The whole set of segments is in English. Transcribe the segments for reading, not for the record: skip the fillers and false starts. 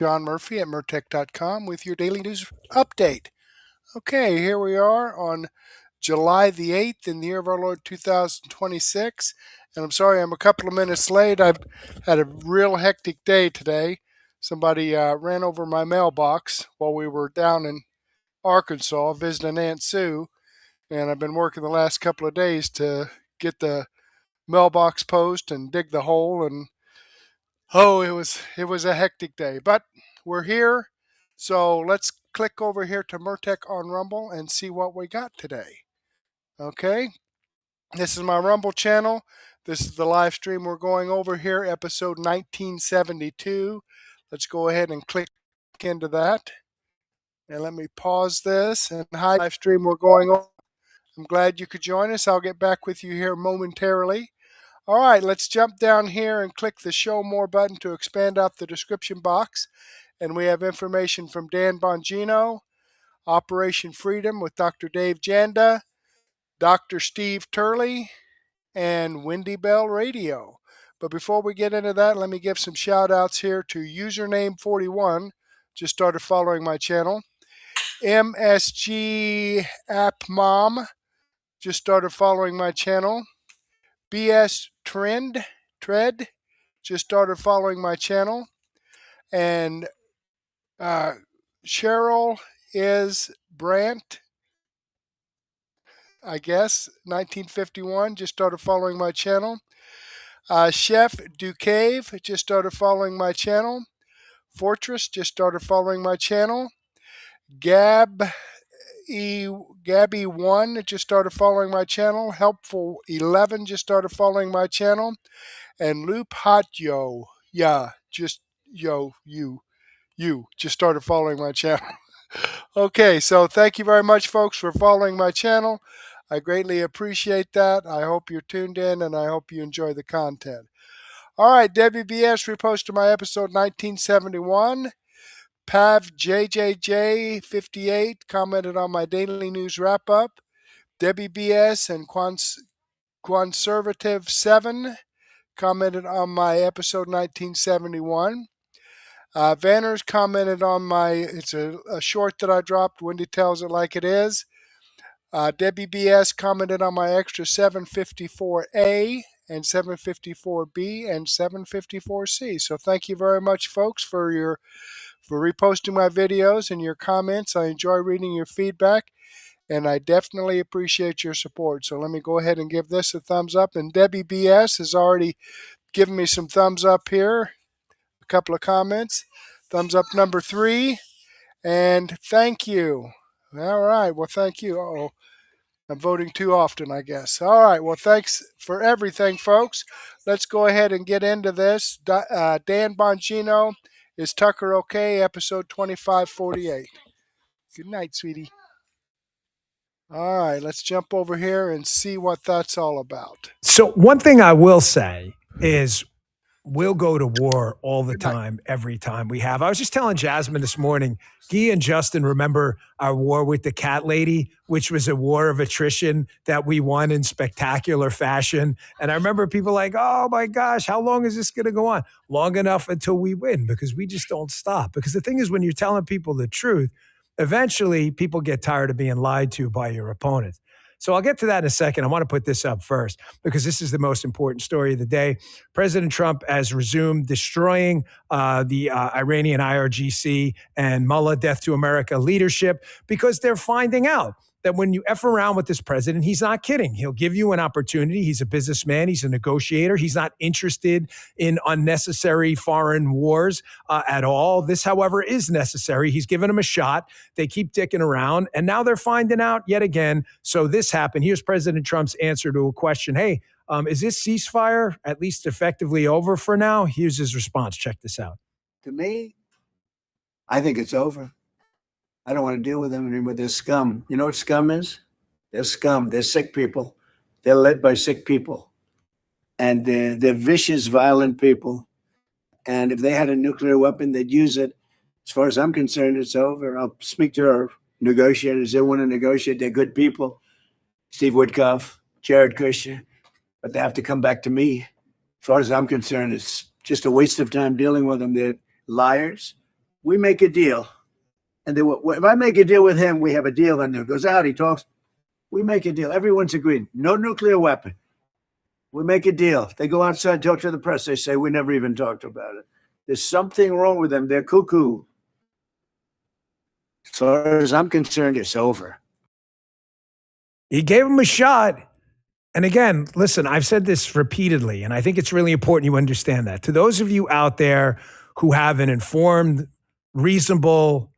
John Murphy at Murtech.com with your daily news update. Okay, here we are on July the 8th in the year of our Lord 2026. And I'm sorry I'm a couple of minutes late. I've had a real hectic day today. Somebody ran over my mailbox while we were down in Arkansas visiting Aunt Sue. And I've been working the last couple of days to get the mailbox post and dig the hole. And oh, it was a hectic day. But we're here. So let's click over here to Murtech on Rumble and see what we got today. Okay, this is my Rumble channel. This is the live stream we're going over here, episode 1972. Let's go ahead and click into that. And let me pause this. And hi, live stream we're going over. I'm glad you could join us. I'll get back with you here momentarily. All right, let's jump down here and click the Show More button to expand out the description box. And we have information from Dan Bongino, Operation Freedom with Dr. Dave Janda, Dr. Steve Turley, and Wendy Bell Radio. But before we get into that, let me give some shout outs here to Username41, just started following my channel. MSG App Mom, just started following my channel. BS Tread, just started following my channel. And Cheryl is Brandt, I guess, 1951, just started following my channel. Chef Ducave just started following my channel. Fortress just started following my channel. Gabby1 just started following my channel. Helpful11 just started following my channel. And Loop Hot Yo, yeah, just yo, you just started following my channel. Okay, so thank you very much, folks, for following my channel. I greatly appreciate that. I hope you're tuned in, and I hope you enjoy the content. All right, Debbie BS reposted my episode 1971. Pav JJJ58 commented on my daily news wrap-up. Debbie BS and Conservative7 commented on my episode 1971. Vanners commented on it's a short that I dropped, Wendy Tells It Like It Is. Debbie BS commented on my extra 754A and 754B and 754C. So thank you very much, folks, for reposting my videos and your comments. I enjoy reading your feedback, and I definitely appreciate your support. So let me go ahead and give this a thumbs up. And Debbie BS has already given me some thumbs up here. A couple of comments. Thumbs up number 3. And thank you. All right. Well, thank you. Uh-oh. I'm voting too often, I guess. All right. Well, thanks for everything, folks. Let's go ahead and get into this. Dan Bongino, Is Tucker Okay? Episode 2548. Good night, sweetie. All right. Let's jump over here and see what that's all about. So one thing I will say is we'll go to war all the time, every time we have. I was just telling Jasmine this morning, Guy and Justin remember our war with the cat lady, which was a war of attrition that we won in spectacular fashion. And I remember people like, oh my gosh, how long is this going to go on? Long enough until we win, because we just don't stop. Because the thing is, when you're telling people the truth, eventually people get tired of being lied to by your opponents. So I'll get to that in a second. I want to put this up first because this is the most important story of the day. President Trump has resumed destroying the Iranian IRGC and Mullah Death to America leadership because they're finding out that when you F around with this president, he's not kidding. He'll give you an opportunity. He's a businessman. He's a negotiator. He's not interested in unnecessary foreign wars at all. This, however, is necessary. He's given them a shot. They keep dicking around, and now they're finding out yet again. So this happened. Here's President Trump's answer to a question. Hey, is this ceasefire at least effectively over for now? Here's his response. Check this out. To me, I think it's over. I don't want to deal with them anymore. They're scum. You know what scum is? They're scum. They're sick people. They're led by sick people. And they're vicious, violent people. And if they had a nuclear weapon, they'd use it. As far as I'm concerned, it's over. I'll speak to our negotiators. They want to negotiate. They're good people. Steve Witkoff, Jared Kushner. But they have to come back to me. As far as I'm concerned, it's just a waste of time dealing with them. They're liars. we make a deal. And if I make a deal with him, we have a deal. And it goes out, he talks. We make a deal. Everyone's agreed. No nuclear weapon. We make a deal. They go outside, talk to the press. They say, we never even talked about it. There's something wrong with them. They're cuckoo. As far as I'm concerned, it's over. He gave him a shot. And again, listen, I've said this repeatedly, and I think it's really important you understand that. To those of you out there who have an informed, reasonable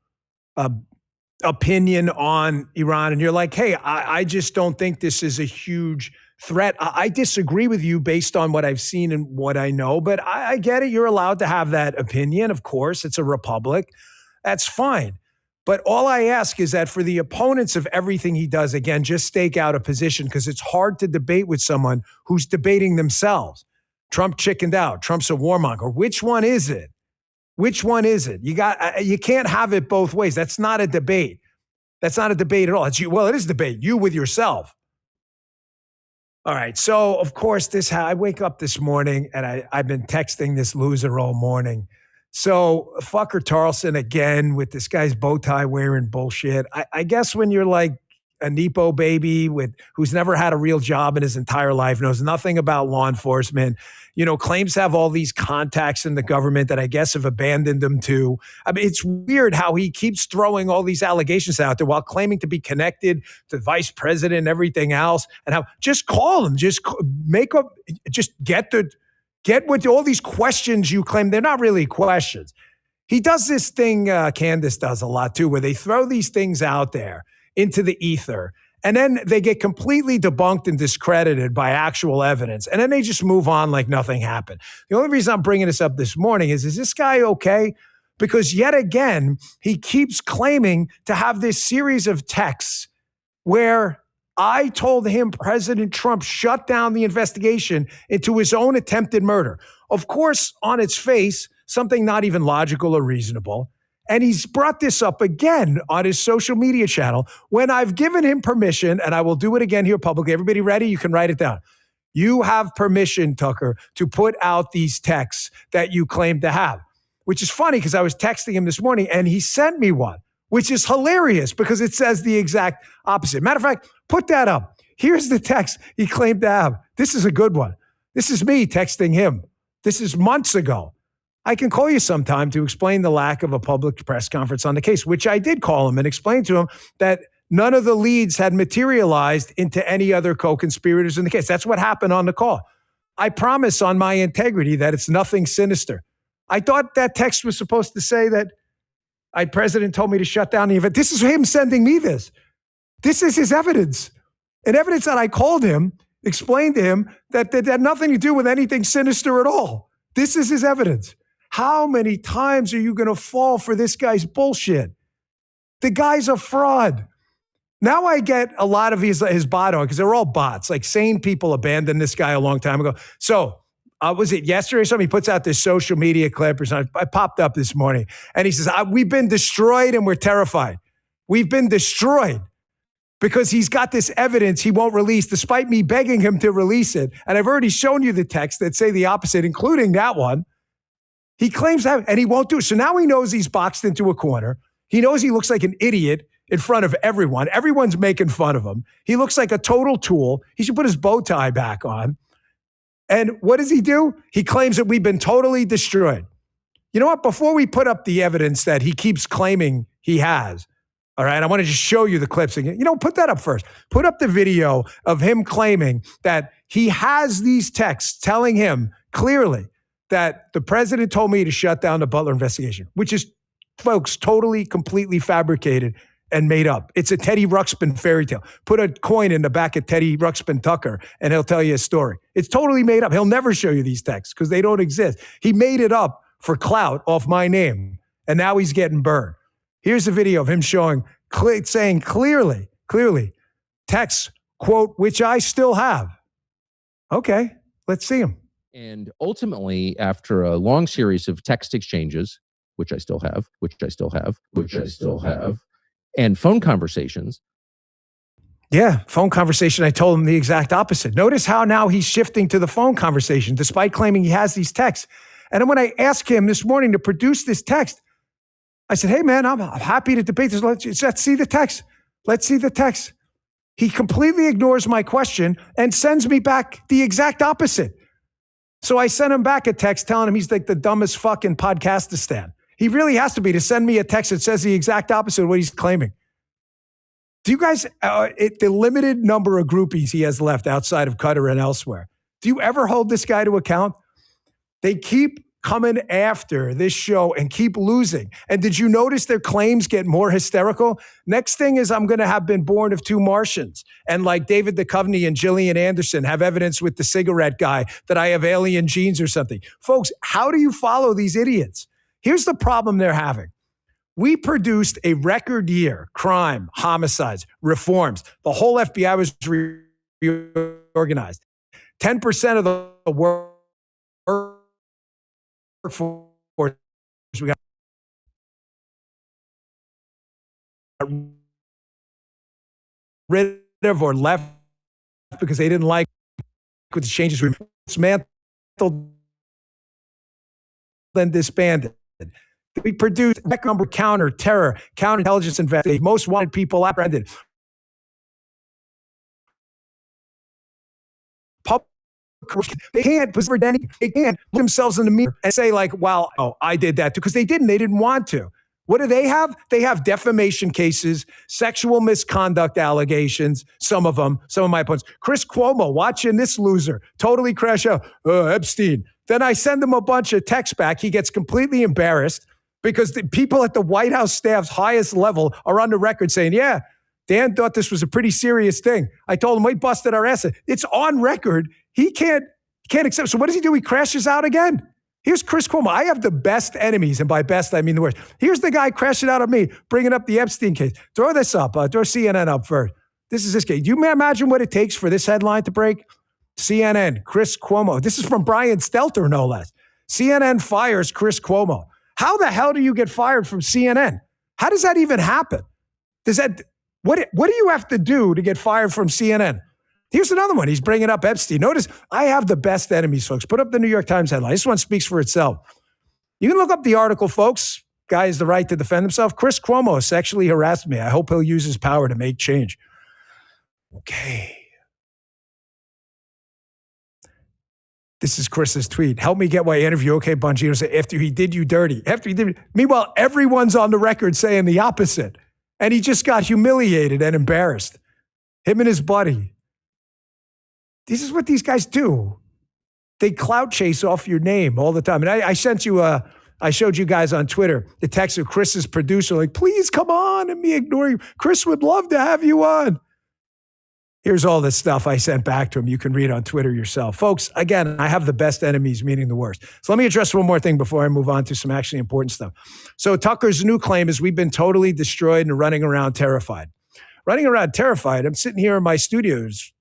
opinion on Iran, and you're like, hey, I just don't think this is a huge threat. I disagree with you based on what I've seen and what I know, but I get it. You're allowed to have that opinion. Of course, it's a republic. That's fine. But all I ask is that for the opponents of everything he does, again, just stake out a position, because it's hard to debate with someone who's debating themselves. Trump chickened out. Trump's a warmonger. Which one is it? Which one is it? You can't have it both ways. That's not a debate. That's not a debate at all. It's you. Well, it is debate. You with yourself. All right. So, of course, I wake up this morning and I've been texting this loser all morning. So, fucker Tarleton again with this guy's bow tie wearing bullshit. I guess when you're like a Nepo baby who's never had a real job in his entire life, knows nothing about law enforcement, claims to have all these contacts in the government that I guess have abandoned him to. I mean, it's weird how he keeps throwing all these allegations out there while claiming to be connected to the vice president and everything else. And how just call him, get what all these questions you claim, they're not really questions. He does this thing, Candace does a lot too, where they throw these things out there into the ether, and then they get completely debunked and discredited by actual evidence, and then they just move on like nothing happened. The only reason I'm bringing this up this morning is this guy okay? Because yet again, he keeps claiming to have this series of texts where I told him President Trump shut down the investigation into his own attempted murder. Of course, on its face, something not even logical or reasonable. And he's brought this up again on his social media channel when I've given him permission, and I will do it again here publicly. Everybody ready? You can write it down. You have permission, Tucker, to put out these texts that you claim to have, which is funny because I was texting him this morning and he sent me one, which is hilarious because it says the exact opposite. Matter of fact, put that up. Here's the text he claimed to have. This is a good one. This is me texting him. This is months ago. I can call you sometime to explain the lack of a public press conference on the case, which I did call him and explain to him that none of the leads had materialized into any other co-conspirators in the case. That's what happened on the call. I promise on my integrity that it's nothing sinister. I thought that text was supposed to say that President told me to shut down the event. This is him sending me this. This is his evidence. And evidence that I called him, explained to him that had nothing to do with anything sinister at all. This is his evidence. How many times are you going to fall for this guy's bullshit? The guy's a fraud. Now I get a lot of his bot on because they're all bots. Like sane people abandoned this guy a long time ago. So was it yesterday or something? He puts out this social media clip or something. I popped up this morning and he says, we've been destroyed and we're terrified. We've been destroyed because he's got this evidence he won't release despite me begging him to release it. And I've already shown you the texts that say the opposite, including that one. He claims that, and he won't do it. So now he knows he's boxed into a corner. He knows he looks like an idiot in front of everyone. Everyone's making fun of him. He looks like a total tool. He should put his bow tie back on. And what does he do? He claims that we've been totally destroyed. You know what? Before we put up the evidence that he keeps claiming he has, all right, I want to just show you the clips again. Put that up first. Put up the video of him claiming that he has these texts telling him clearly that the president told me to shut down the Butler investigation, which is, folks, totally, completely fabricated and made up. It's a Teddy Ruxpin fairy tale. Put a coin in the back of Teddy Ruxpin Tucker and he'll tell you a story. It's totally made up. He'll never show you these texts because they don't exist. He made it up for clout off my name, and now he's getting burned. Here's a video of him saying clearly, texts, quote, which I still have. Okay, let's see him. And ultimately, after a long series of text exchanges, which I still have, and phone conversations. Yeah, phone conversation. I told him the exact opposite. Notice how now he's shifting to the phone conversation, despite claiming he has these texts. And then when I asked him this morning to produce this text, I said, hey, man, I'm happy to debate this. Let's see the text. Let's see the text. He completely ignores my question and sends me back the exact opposite. So I sent him back a text telling him he's like the dumbest fucking podcastistan. He really has to be to send me a text that says the exact opposite of what he's claiming. Do you guys, the limited number of groupies he has left outside of Qatar and elsewhere, do you ever hold this guy to account? They keep coming after this show and keep losing. And did you notice their claims get more hysterical? Next thing is I'm going to have been born of two Martians. And like David Duchovny and Gillian Anderson have evidence with the cigarette guy that I have alien genes or something. Folks, how do you follow these idiots? Here's the problem they're having. We produced a record year, crime, homicides, reforms. The whole FBI was reorganized. 10% of the workforce we got rid of or left because they didn't like with the changes we dismantled and disbanded. We produced record number counter-terror, counterintelligence investigation, most wanted people apprehended. They can't look themselves in the mirror and say like, well, oh, I did that too, because they didn't. They didn't want to. What do they have? They have defamation cases, sexual misconduct allegations, some of my opponents. Chris Cuomo, watching this loser, totally crash out, Epstein. Then I send him a bunch of texts back. He gets completely embarrassed because the people at the White House staff's highest level are on the record saying, yeah, Dan thought this was a pretty serious thing. I told him we busted our ass. It's on record. He can't accept. So what does he do? He crashes out again. Here's Chris Cuomo. I have the best enemies, and by best, I mean the worst. Here's the guy crashing out on me, bringing up the Epstein case. Throw this up. Throw CNN up first. This is this case. Do you imagine what it takes for this headline to break? CNN, Chris Cuomo. This is from Brian Stelter, no less. CNN fires Chris Cuomo. How the hell do you get fired from CNN? How does that even happen? What do you have to do to get fired from CNN? Here's another one. He's bringing up Epstein. Notice, I have the best enemies, folks. Put up the New York Times headline. This one speaks for itself. You can look up the article, folks. Guy has the right to defend himself. Chris Cuomo sexually harassed me. I hope he'll use his power to make change. Okay. This is Chris's tweet. Help me get my interview. Okay, Bongino said, after he did you dirty. Meanwhile, everyone's on the record saying the opposite. And he just got humiliated and embarrassed. Him and his buddy. This is what these guys do. They clout chase off your name all the time. And I showed you guys on Twitter the text of Chris's producer, like, please come on, and me ignoring you. Chris would love to have you on. Here's all this stuff I sent back to him. You can read on Twitter yourself. Folks, again, I have the best enemies, meaning the worst. So let me address one more thing before I move on to some actually important stuff. So Tucker's new claim is we've been totally destroyed and running around terrified. Running around terrified. I'm sitting here in my studios.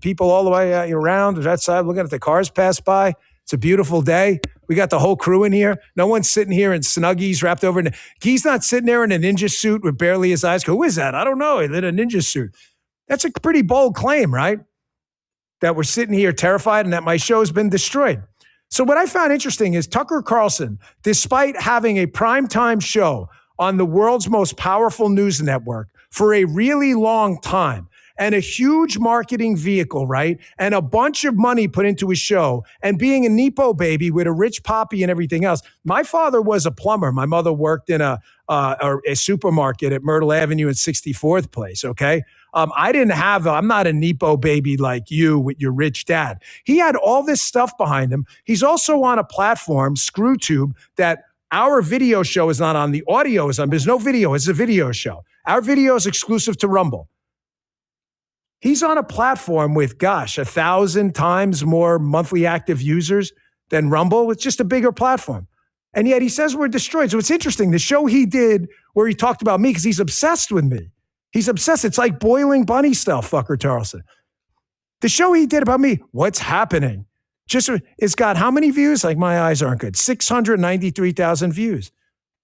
People all the way around outside looking at the cars pass by. It's a beautiful day. We got the whole crew in here. No one's sitting here in Snuggies wrapped over. He's not sitting there in a ninja suit with barely his eyes. Who is that? I don't know. He's in a ninja suit. That's a pretty bold claim, right? That we're sitting here terrified and that my show's been destroyed. So what I found interesting is Tucker Carlson, despite having a primetime show on the world's most powerful news network for a really long time, and a huge marketing vehicle, right? And a bunch of money put into his show and being a Nepo baby with a rich poppy and everything else. My father was a plumber. My mother worked in a supermarket at Myrtle Avenue and 64th Place, okay? I'm not a Nepo baby like you with your rich dad. He had all this stuff behind him. He's also on a platform, ScrewTube, that our video show is not on. The audio is on. There's no video. It's a video show. Our video is exclusive to Rumble. He's on a platform with, 1,000 times more monthly active users than Rumble. It's just a bigger platform. And yet he says we're destroyed. So it's interesting. The show he did where he talked about me, because he's obsessed with me. He's obsessed. It's like boiling bunny style, fucker Tarleton. The show he did about me, what's happening? It's got how many views? Like, my eyes aren't good. 693,000 views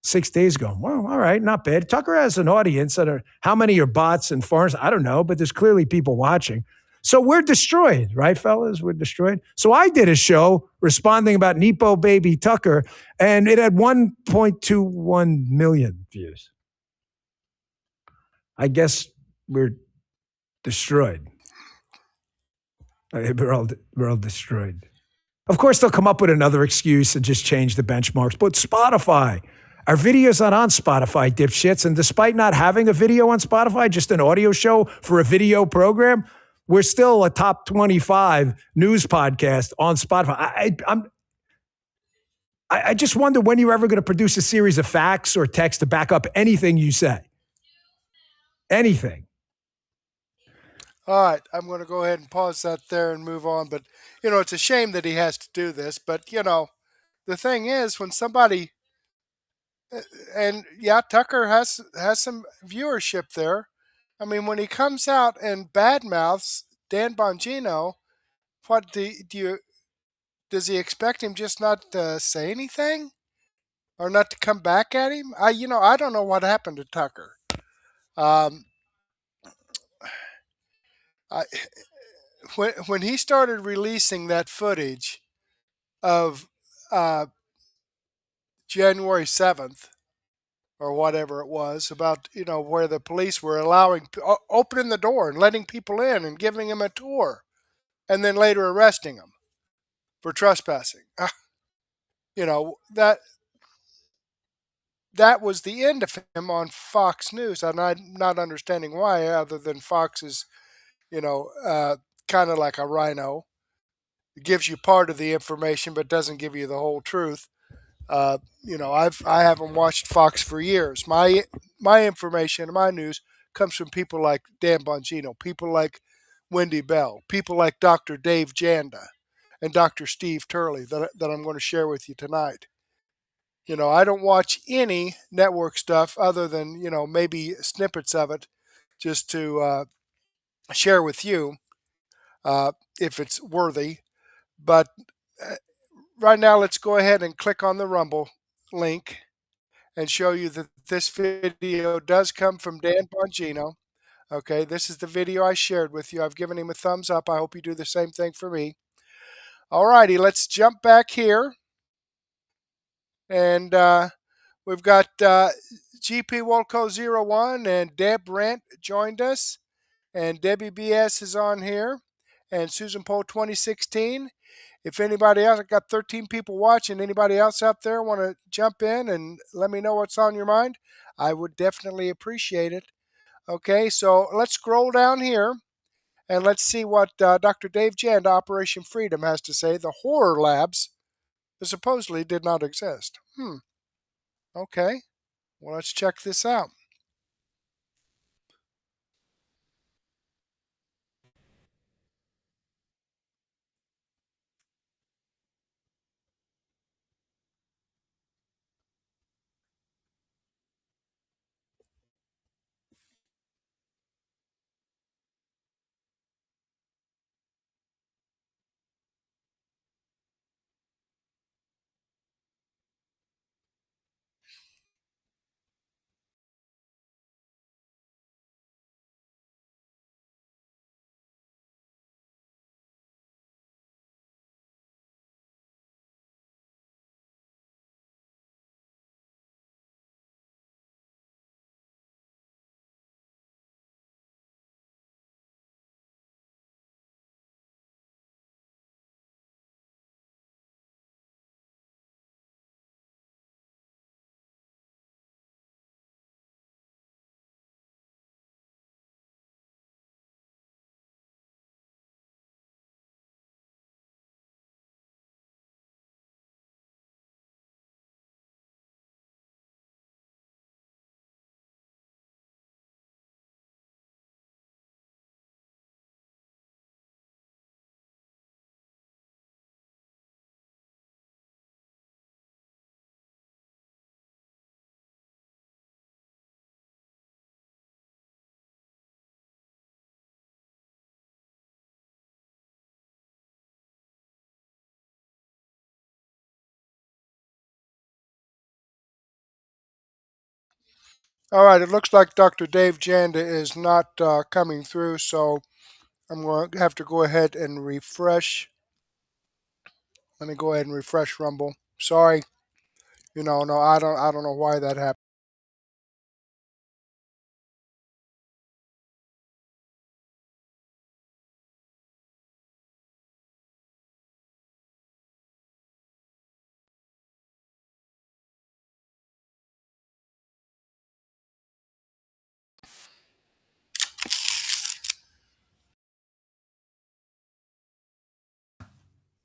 6 days ago. Well, all right, not bad. Tucker has an audience that how many are bots and foreigners? I don't know, but there's clearly people watching. So we're destroyed, right, fellas? We're destroyed. So I did a show responding about Nepo Baby Tucker, and it had 1.21 million views. I guess we're destroyed. We're all destroyed. Of course, they'll come up with another excuse and just change the benchmarks. But Spotify, our video's not on Spotify, dipshits. And despite not having a video on Spotify, just an audio show for a video program, we're still a top 25 news podcast on Spotify. I just wonder when you're ever going to produce a series of facts or text to back up anything you say. Anything. All right, I'm going to go ahead and pause that there and move on. But, it's a shame that he has to do this. But, the thing is, when somebody, and yeah, Tucker has some viewership there. I mean, when he comes out and badmouths Dan Bongino, what does he expect him just not to say anything or not to come back at him? I don't know what happened to Tucker. Um, I, when he started releasing that footage of uh, January 7th or whatever it was about where the police were opening the door and letting people in and giving them a tour and then later arresting them for trespassing. That was the end of him on Fox News, and I'm not understanding why, other than Fox is kind of like a rhino. It gives you part of the information but doesn't give you the whole truth. I haven't watched Fox for years. My information, my news comes from people like Dan Bongino, people like Wendy Bell, people like Dr. Dave Janda, and Dr. Steve Turley that I'm going to share with you tonight. I don't watch any network stuff other than maybe snippets of it, just to share with you if it's worthy. But uh, right now, let's go ahead and click on the Rumble link and show you that this video does come from Dan Bongino. Okay, this is the video I shared with you. I've given him a thumbs up. I hope you do the same thing for me. All righty, let's jump back here. And we've got GP Wolco01 and Deb Brent joined us. And Debbie BS is on here. And Susan Poe 2016. If anybody else, I've got 13 people watching. Anybody else out there want to jump in and let me know what's on your mind? I would definitely appreciate it. Okay, so let's scroll down here and let's see what Dr. Dave Janda, Operation Freedom, has to say. The horror labs supposedly did not exist. Okay, well, let's check this out. All right, it looks like Dr. Dave Janda is not coming through, so I'm going to have to go ahead and refresh. Let me go ahead and refresh Rumble. Sorry. No, I don't know why that happened.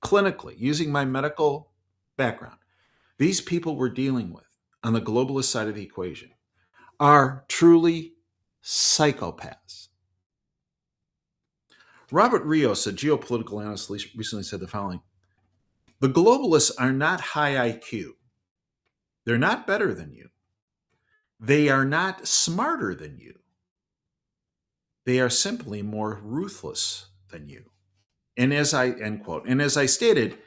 Clinically, using my medical background, these people we're dealing with on the globalist side of the equation are truly psychopaths. Robert Rios, a geopolitical analyst, recently said the following: the globalists are not high IQ. They're not better than you. They are not smarter than you. They are simply more ruthless than you. And as I, end quote, and as I stated,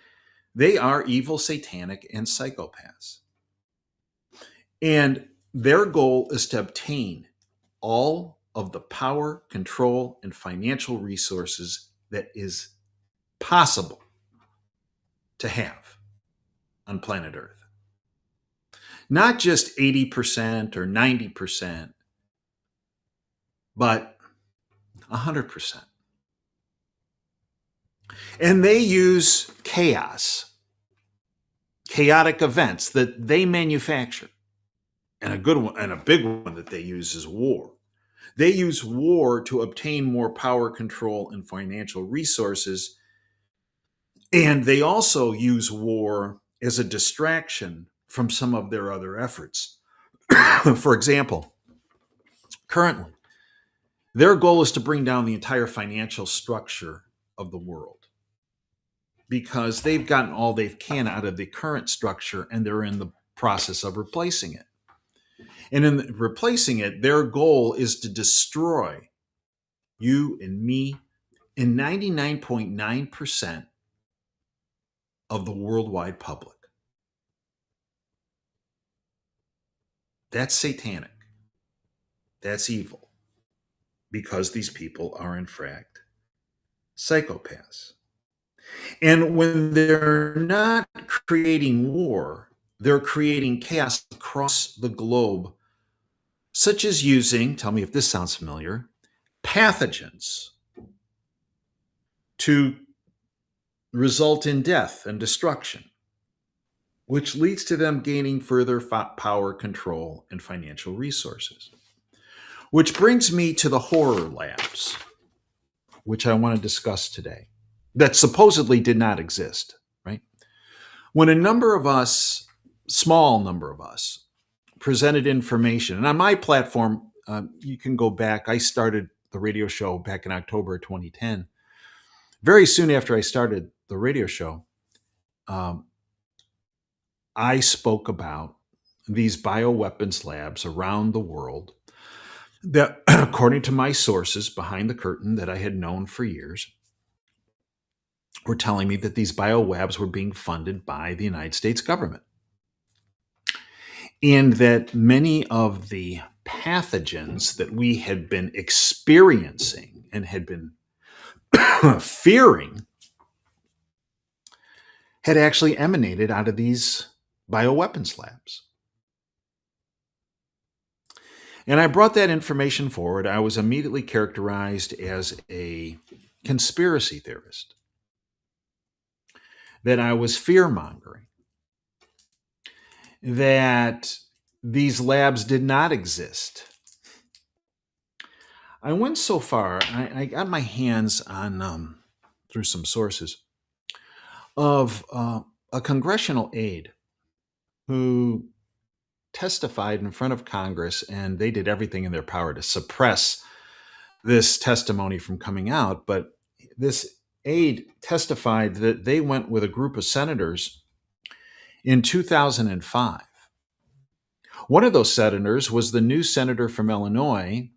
they are evil, satanic, and psychopaths. And their goal is to obtain all of the power, control, and financial resources that is possible to have on planet Earth. Not just 80% or 90%, but 100%. And they use chaos, chaotic events that they manufacture. And a good one and a big one that they use is war. They use war to obtain more power, control, and financial resources. And they also use war as a distraction from some of their other efforts. For example, currently, their goal is to bring down the entire financial structure of the world because they've gotten all they can out of the current structure and they're in the process of replacing it. And in replacing it, their goal is to destroy you and me and 99.9% of the worldwide public. That's satanic. That's evil. Because these people are, in fact, psychopaths. And when they're not creating war, they're creating chaos across the globe, such as using, tell me if this sounds familiar, pathogens to result in death and destruction, which leads to them gaining further power, control, and financial resources. Which brings me to the horror labs, which I want to discuss today, that supposedly did not exist, right? When a number of us, small number of us, presented information, and on my platform, you can go back, I started the radio show back in October of 2010. Very soon after I started the radio show, I spoke about these bioweapons labs around the world that, according to my sources behind the curtain that I had known for years, were telling me that these biolabs were being funded by the United States government. And that many of the pathogens that we had been experiencing and had been fearing had actually emanated out of these bioweapons labs. And I brought that information forward. I was immediately characterized as a conspiracy theorist, that I was fear-mongering, that these labs did not exist. I went so far, I got my hands on, through some sources, of a congressional aide who testified in front of Congress, and they did everything in their power to suppress this testimony from coming out. But this aide testified that they went with a group of senators in 2005. One of those senators was the new senator from Illinois,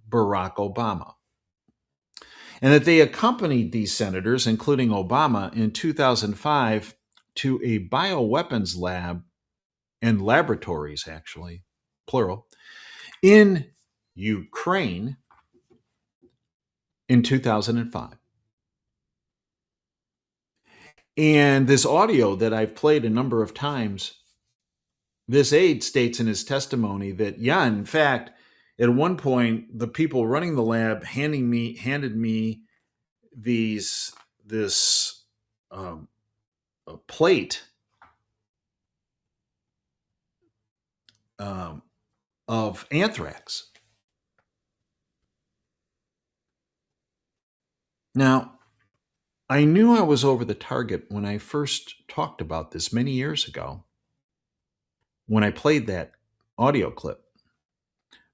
Barack Obama. And that they accompanied these senators, including Obama, in 2005 to a bioweapons lab and laboratories, actually, plural, in Ukraine, in 2005. And this audio that I've played a number of times, this aide states in his testimony that, yeah, in fact, at one point, the people running the lab handed me this a plate of anthrax. Now, I knew I was over the target when I first talked about this many years ago, when I played that audio clip,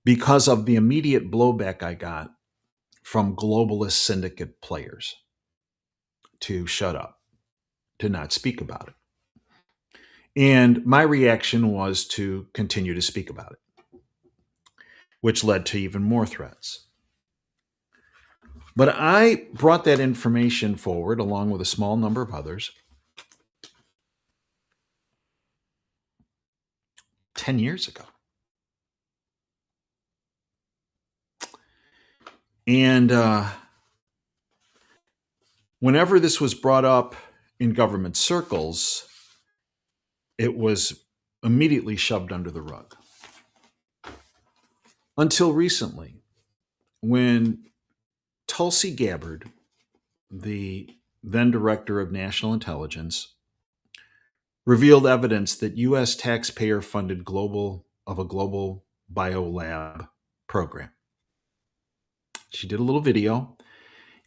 because of the immediate blowback I got from globalist syndicate players to shut up, to not speak about it. And my reaction was to continue to speak about it, which led to even more threats. But I brought that information forward along with a small number of others 10 years ago. And whenever this was brought up in government circles, it was immediately shoved under the rug. Until recently, when Tulsi Gabbard, the then director of national intelligence, revealed evidence that U.S. taxpayer-funded a global biolab program. She did a little video,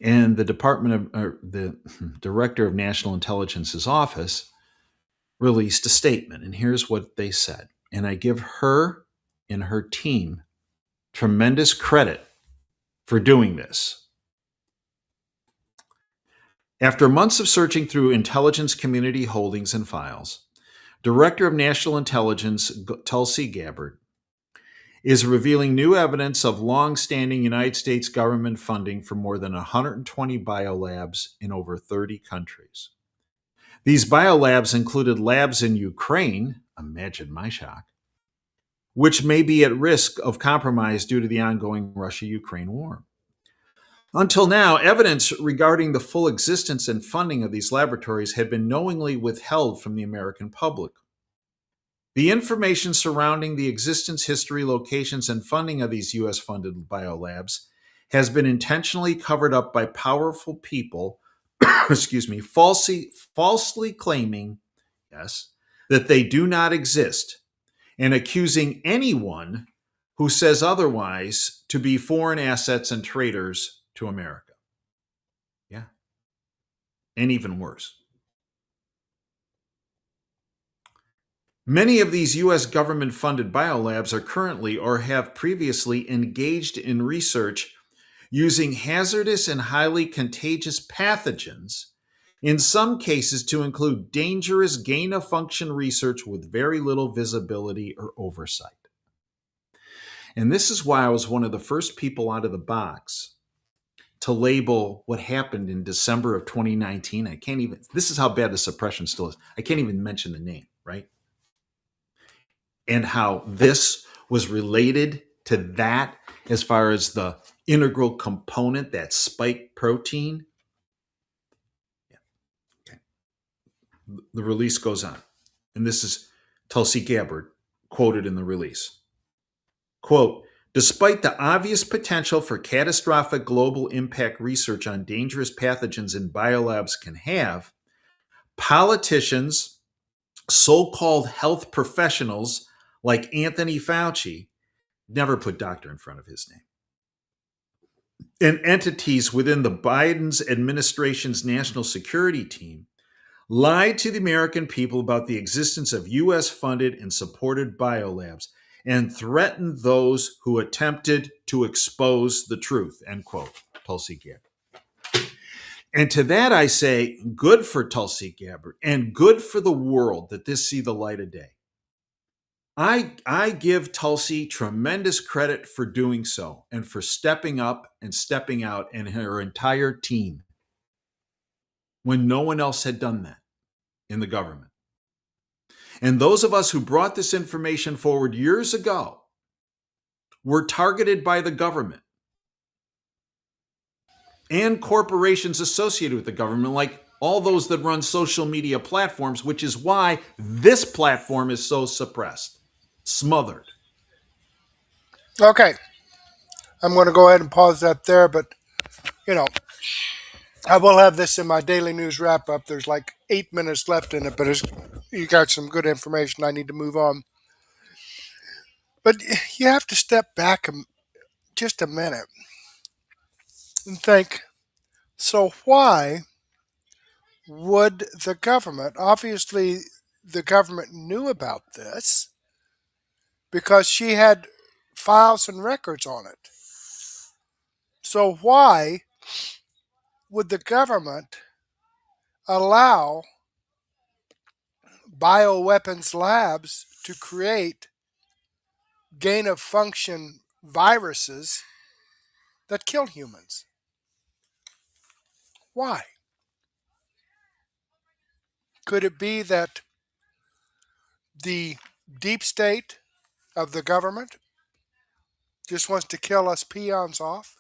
and the director of national intelligence's office released a statement. And here's what they said. And I give her and her team tremendous credit for doing this. After months of searching through intelligence community holdings and files, Director of National Intelligence Tulsi Gabbard is revealing new evidence of long-standing United States government funding for more than 120 biolabs in over 30 countries. These biolabs included labs in Ukraine, imagine my shock, which may be at risk of compromise due to the ongoing Russia-Ukraine war. Until now, evidence regarding the full existence and funding of these laboratories had been knowingly withheld from the American public. The information surrounding the existence, history, locations, and funding of these U.S.-funded biolabs has been intentionally covered up by powerful people, falsely claiming, that they do not exist, and accusing anyone who says otherwise to be foreign assets and traitors to America. Yeah. And even worse. Many of these U.S. government-funded biolabs are currently or have previously engaged in research using hazardous and highly contagious pathogens, in some cases to include dangerous gain-of-function research with very little visibility or oversight. And this is why I was one of the first people out of the box to label what happened in December of 2019. This is how bad the suppression still is. I can't even mention the name, right? And how this was related to that as far as the integral component, that spike protein. Yeah. Okay. The release goes on. And this is Tulsi Gabbard quoted in the release. Quote, despite the obvious potential for catastrophic global impact research on dangerous pathogens in biolabs can have, politicians, so-called health professionals like Anthony Fauci, never put doctor in front of his name, and entities within the Biden's administration's national security team lied to the American people about the existence of U.S.-funded and supported biolabs and threatened those who attempted to expose the truth, end quote, Tulsi Gabbard. And to that I say, good for Tulsi Gabbard and good for the world that this see the light of day. I give Tulsi tremendous credit for doing so and for stepping up and stepping out, and her entire team when no one else had done that in the government. And those of us who brought this information forward years ago were targeted by the government. and corporations associated with the government, like all those that run social media platforms, which is why this platform is so suppressed, smothered. Okay, I'm going to go ahead and pause that there, but I will have this in my daily news wrap up. There's like 8 minutes left in it, but you got some good information. I need to move on. But you have to step back just a minute and think, so why would the government, obviously the government knew about this because she had files and records on it. So why would the government allow bioweapons labs to create gain of function viruses that kill humans? Why? Could it be that the deep state of the government just wants to kill us peons off?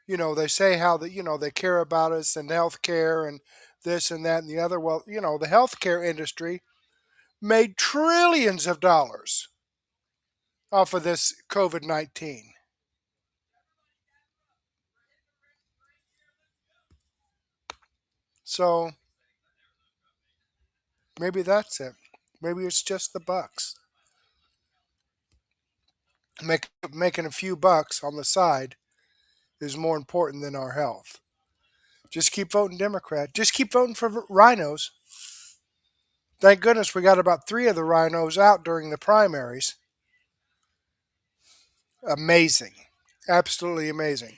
They say how they care about us and healthcare and this and that and the other. Well, the healthcare industry made trillions of dollars off of this COVID-19. So maybe that's it. Maybe it's just the bucks. Making a few bucks on the side is more important than our health. Just keep voting Democrat. Just keep voting for rhinos. Thank goodness we got about 3 of the rhinos out during the primaries. Amazing. Absolutely amazing.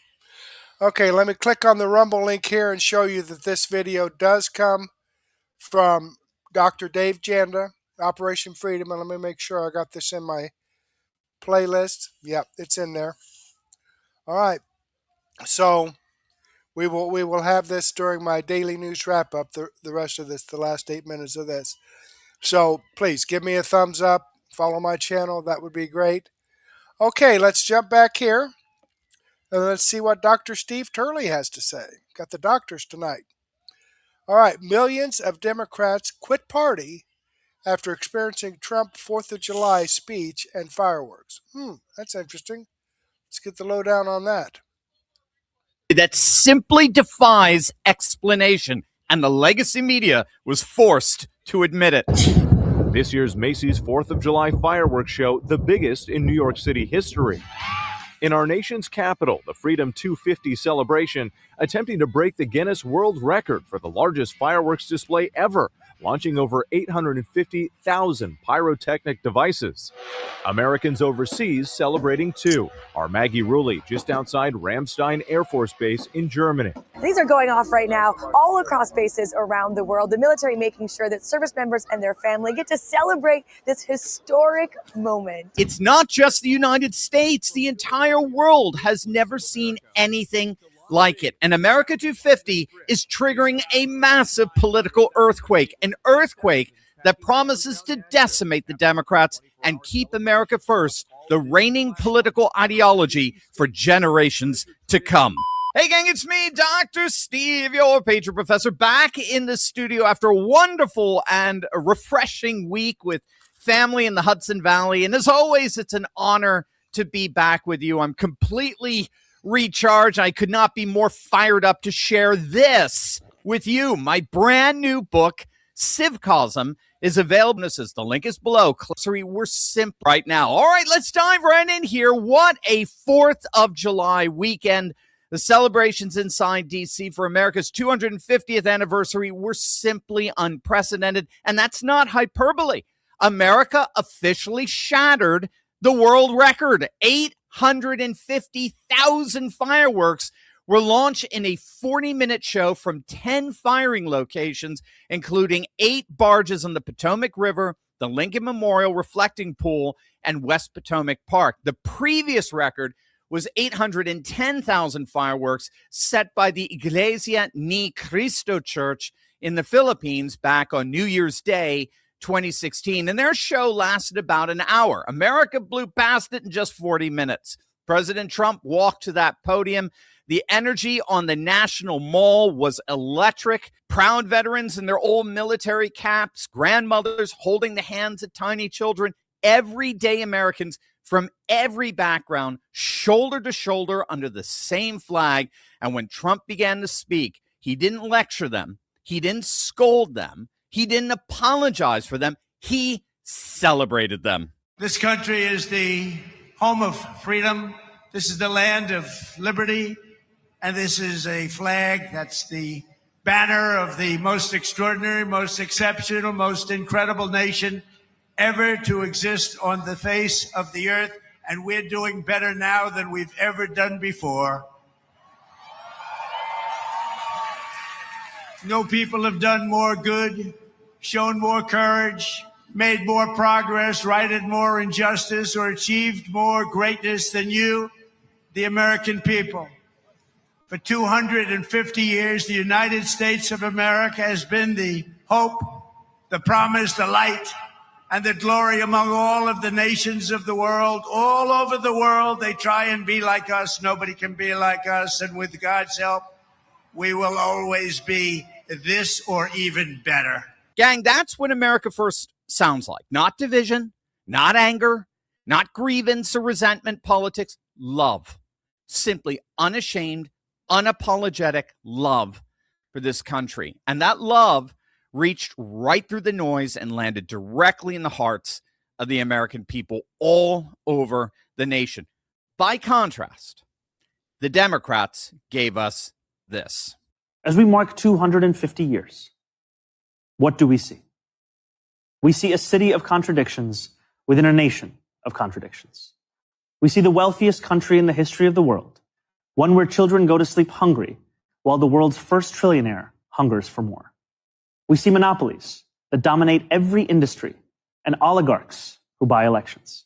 Okay, let me click on the Rumble link here and show you that this video does come from Dr. Dave Janda, Operation Freedom. And let me make sure I got this in my playlist. Yep, it's in there. All right. So we will have this during my daily news wrap up, the rest of this, the last 8 minutes of this. So please give me a thumbs up, follow my channel. That would be great. Okay, let's jump back here and let's see what Dr. Steve Turley has to say. Got the doctors tonight. All right, millions of Democrats quit party after experiencing Trump 4th of July speech and fireworks. That's interesting. Let's get the lowdown on that. That simply defies explanation, and the legacy media was forced to admit it. This year's Macy's 4th of July fireworks show, the biggest in New York City history. In our nation's capital, the Freedom 250 celebration attempting to break the Guinness World Record for the largest fireworks display ever, launching over 850,000 pyrotechnic devices. Americans overseas celebrating too. Our Maggie Rulli just outside Ramstein Air Force Base in Germany. These are going off right now all across bases around the world. The military making sure that service members and their family get to celebrate this historic moment. It's not just the United States. The entire world has never seen anything like it. And America 250 is triggering a massive political earthquake, an earthquake that promises to decimate the Democrats and keep America first, the reigning political ideology for generations to come. Hey gang, it's me, Dr. Steve, your Patriot Professor, back in the studio after a wonderful and refreshing week with family in the Hudson Valley. And as always, it's an honor to be back with you. I'm completely recharged. I could not be more fired up to share this with you. My brand new book, Civcosm, is available. The link is below. We're simple right now. All right, let's dive right in here. What a 4th of July weekend. The celebrations inside D.C. for America's 250th anniversary were simply unprecedented, and that's not hyperbole. America officially shattered the world record. 850,000 fireworks were launched in a 40-minute show from 10 firing locations, including 8 barges on the Potomac River, the Lincoln Memorial Reflecting Pool, and West Potomac Park. The previous record was 810,000 fireworks set by the Iglesia Ni Cristo Church in the Philippines back on New Year's Day, 2016, and their show lasted about an hour. America blew past it in just 40 minutes. President Trump walked to that podium. The energy on the National Mall was electric. Proud veterans in their old military caps, grandmothers holding the hands of tiny children, everyday Americans from every background, shoulder to shoulder under the same flag. And when Trump began to speak, he didn't lecture them. He didn't scold them. He didn't apologize for them. He celebrated them. This country is the home of freedom. This is the land of liberty. And this is a flag that's the banner of the most extraordinary, most exceptional, most incredible nation ever to exist on the face of the earth. And we're doing better now than we've ever done before. No people have done more good, shown more courage, made more progress, righted more injustice, or achieved more greatness than you, the American people. For 250 years, the United States of America has been the hope, the promise, the light, and the glory among all of the nations of the world. All over the world, they try and be like us. Nobody can be like us. And with God's help, we will always be this or even better. Gang, that's what America First sounds like. Not division, not anger, not grievance or resentment politics. Love. Simply unashamed, unapologetic love for this country. And that love reached right through the noise and landed directly in the hearts of the American people all over the nation. By contrast, the Democrats gave us this. As we mark 250 years, what do we see? We see a city of contradictions within a nation of contradictions. We see the wealthiest country in the history of the world, one where children go to sleep hungry, while the world's first trillionaire hungers for more. We see monopolies that dominate every industry and oligarchs who buy elections.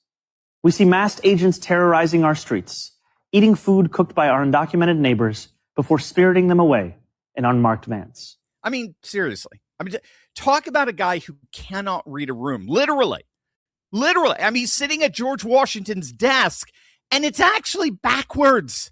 We see masked agents terrorizing our streets, eating food cooked by our undocumented neighbors before spiriting them away in unmarked vans. I mean, seriously. I mean, talk about a guy who cannot read a room. Literally. I mean, he's sitting at George Washington's desk, and it's actually backwards.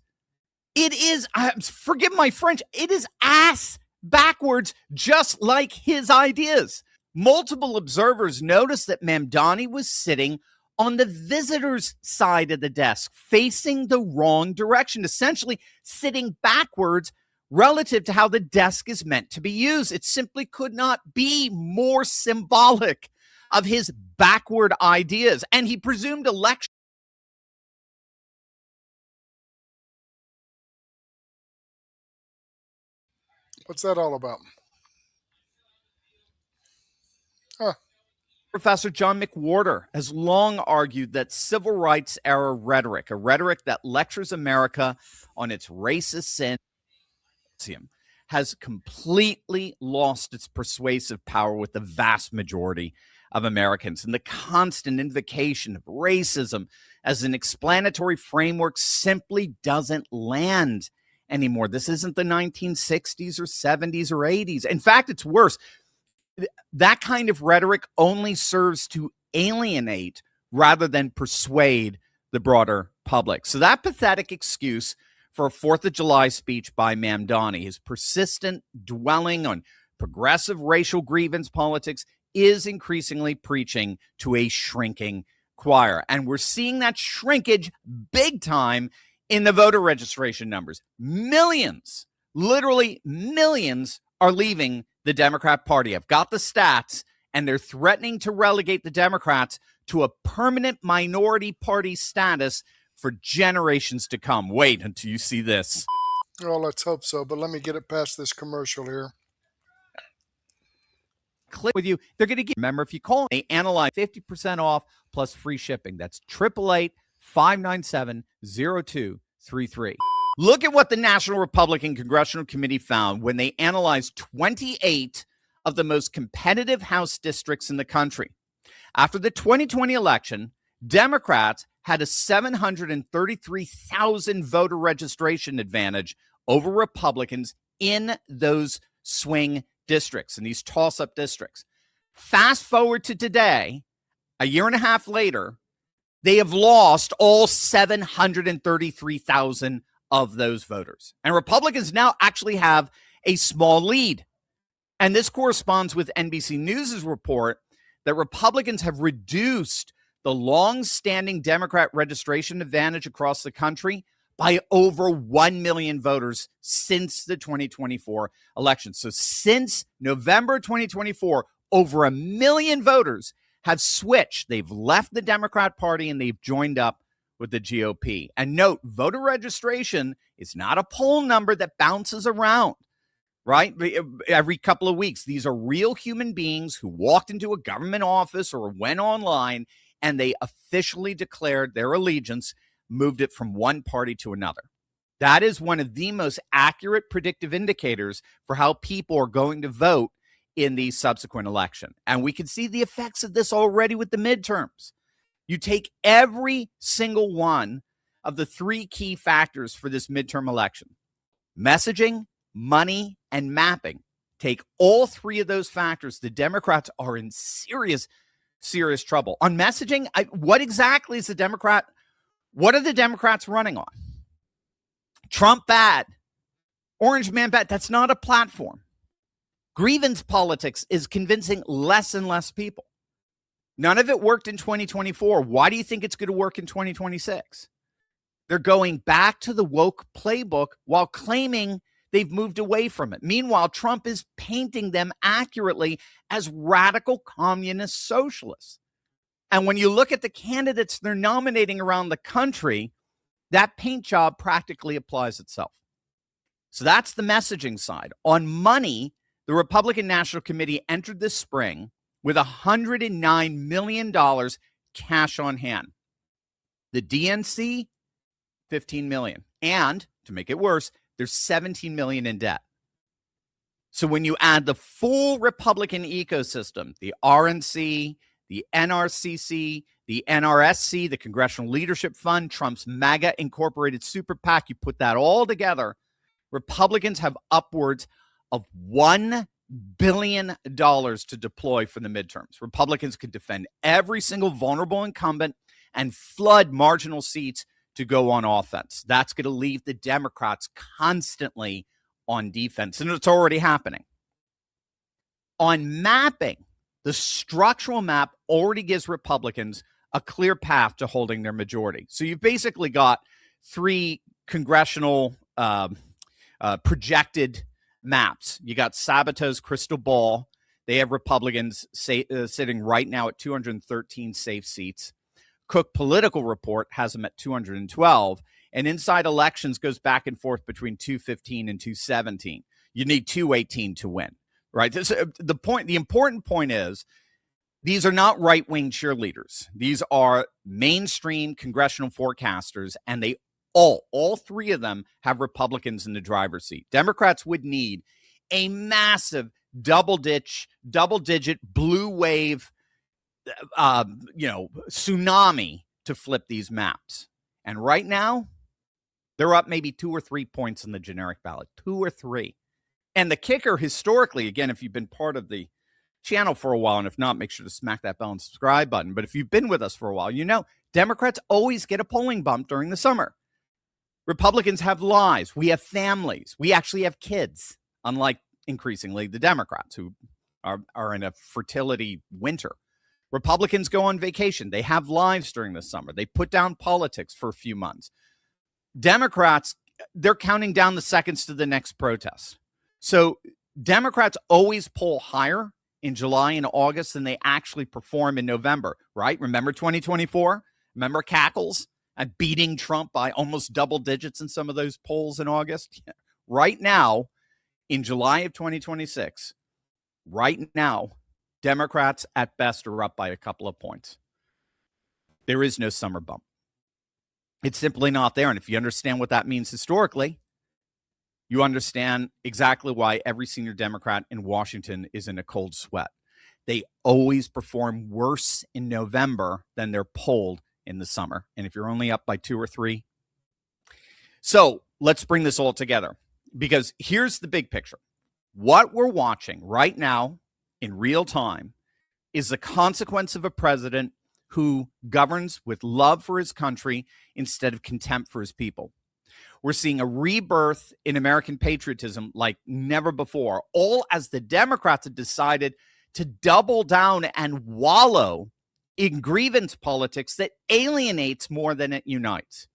It is, forgive my French, it is ass backwards, just like his ideas. Multiple observers noticed that Mamdani was sitting on the visitor's side of the desk, facing the wrong direction, essentially sitting backwards relative to how the desk is meant to be used. It simply could not be more symbolic of his backward ideas. And he presumed election. What's that all about? Huh. Professor John McWhorter has long argued that civil rights era rhetoric, a rhetoric that lectures America on its racist sin, has completely lost its persuasive power with the vast majority of Americans. And the constant invocation of racism as an explanatory framework simply doesn't land anymore. This isn't the 1960s or 70s or 80s. In fact, it's worse. That kind of rhetoric only serves to alienate rather than persuade the broader public. So that pathetic excuse for a 4th of July speech by Mamdani, his persistent dwelling on progressive racial grievance politics, is increasingly preaching to a shrinking choir. And we're seeing that shrinkage big time in the voter registration numbers. Millions, literally millions, are leaving the Democrat Party. I've got the stats, and they're threatening to relegate the Democrats to a permanent minority party status for generations to come. Wait until you see this. Oh, let's hope so. But let me get it past this commercial here. Click with you. They're going to get, remember, if you call, they analyze 50% off plus free shipping. That's 888-597-0233. Look at what the National Republican Congressional Committee found when they analyzed 28 of the most competitive House districts in the country. After the 2020 election, Democrats had a 733,000 voter registration advantage over Republicans in those swing districts, in these toss-up districts. Fast forward to today, a year and a half later, they have lost all 733,000 of those voters. And Republicans now actually have a small lead. And this corresponds with NBC News' report that Republicans have reduced the long-standing Democrat registration advantage across the country by over 1 million voters since the 2024 election. So since November 2024, over 1 million voters have switched. They've left the Democrat Party and they've joined up with the GOP. And note, voter registration is not a poll number that bounces around, right? Every couple of weeks. These are real human beings who walked into a government office or went online and they officially declared their allegiance, moved it from one party to another. That is one of the most accurate predictive indicators for how people are going to vote in the subsequent election. And we can see the effects of this already with the midterms. You take every single one of the three key factors for this midterm election: messaging, money, and mapping. Take all three of those factors, the Democrats are in serious trouble. On messaging, what exactly is what are the Democrats running on? Trump bad. Orange man bad. That's not a platform. Grievance politics is convincing less and less people. None of it worked in 2024. Why do you think it's going to work in 2026? They're going back to the woke playbook while claiming they've moved away from it. Meanwhile, Trump is painting them accurately as radical communist socialists. And when you look at the candidates they're nominating around the country, that paint job practically applies itself. So that's the messaging side. On money, the Republican National Committee entered this spring with $109 million cash on hand. The DNC, $15 million. And to make it worse, there's $17 million in debt. So when you add the full Republican ecosystem, the RNC, the NRCC, the NRSC, the Congressional Leadership Fund, Trump's MAGA Incorporated Super PAC, you put that all together, Republicans have upwards of $1 billion to deploy for the midterms. Republicans could defend every single vulnerable incumbent and flood marginal seats to go on offense. That's going to leave the Democrats constantly on defense, and it's already happening. On mapping, the structural map already gives Republicans a clear path to holding their majority. So you've basically got three congressional projected maps. You got Sabato's crystal ball. They have Republicans sitting right now at 213 safe seats. Cook Political Report has them at 212. And Inside Elections goes back and forth between 215 and 217. You need 218 to win, right? The important point is these are not right-wing cheerleaders. These are mainstream congressional forecasters, and they all three of them have Republicans in the driver's seat. Democrats would need a massive double-digit blue wave, tsunami to flip these maps. And right now, they're up maybe 2 or 3 points in the generic ballot, 2 or 3. And the kicker historically, again, if you've been part of the channel for a while, and if not, make sure to smack that bell and subscribe button. But if you've been with us for a while, you know Democrats always get a polling bump during the summer. Republicans have lives. We have families. We actually have kids, unlike increasingly the Democrats who are in a fertility winter. Republicans go on vacation. They have lives during the summer. They put down politics for a few months. Democrats, they're counting down the seconds to the next protest. So Democrats always poll higher in July and August than they actually perform in November, right? Remember 2024? Remember cackles and beating Trump by almost double digits in some of those polls in August? Right now, in July of 2026, right now, Democrats at best are up by a couple of points. There is no summer bump. It's simply not there. And if you understand what that means historically, you understand exactly why every senior Democrat in Washington is in a cold sweat. They always perform worse in November than they're polled in the summer. And if you're only up by 2 or 3. So let's bring this all together, because here's the big picture. What we're watching right now in real time is the consequence of a president who governs with love for his country instead of contempt for his people. We're seeing a rebirth in American patriotism like never before, all as the Democrats have decided to double down and wallow in grievance politics that alienates more than it unites.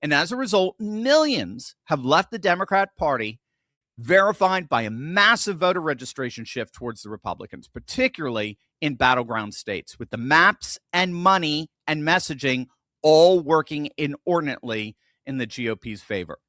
And as a result, millions have left the Democrat Party, verified by a massive voter registration shift towards the Republicans, particularly in battleground states, with the maps and money and messaging all working inordinately in the GOP's favor.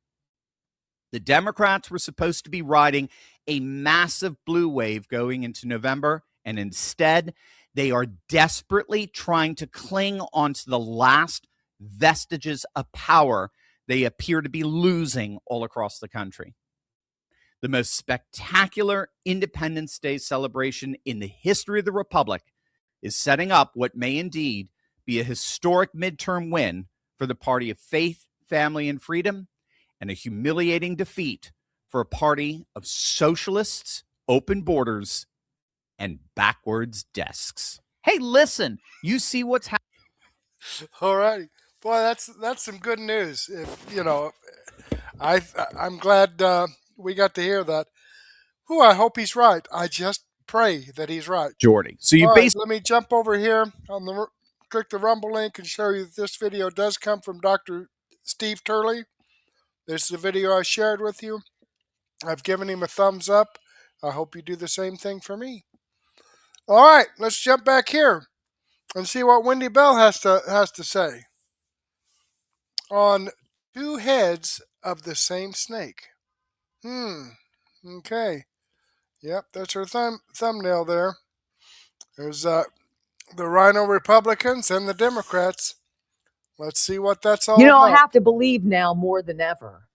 The Democrats were supposed to be riding a massive blue wave going into November, and instead, they are desperately trying to cling onto the last vestiges of power they appear to be losing all across the country. The most spectacular Independence Day celebration in the history of the Republic is setting up what may indeed be a historic midterm win for the party of faith, family, and freedom, and a humiliating defeat for a party of socialists, open borders, and backwards desks. Hey, listen, you see what's happening. All righty. Boy, that's some good news. I'm glad we got to hear that. Ooh, I hope he's right. I just pray that he's right. Jordy. So you Let me jump over here on click the Rumble link and show you that this video does come from Dr. Steve Turley. This is the video I shared with you. I've given him a thumbs up. I hope you do the same thing for me. All right, let's jump back here and see what Wendy Bell has to say on two heads of the same snake. Okay. Yep, that's her thumbnail there. There's the Rhino Republicans and the Democrats. Let's see what that's all about. I have to believe now more than ever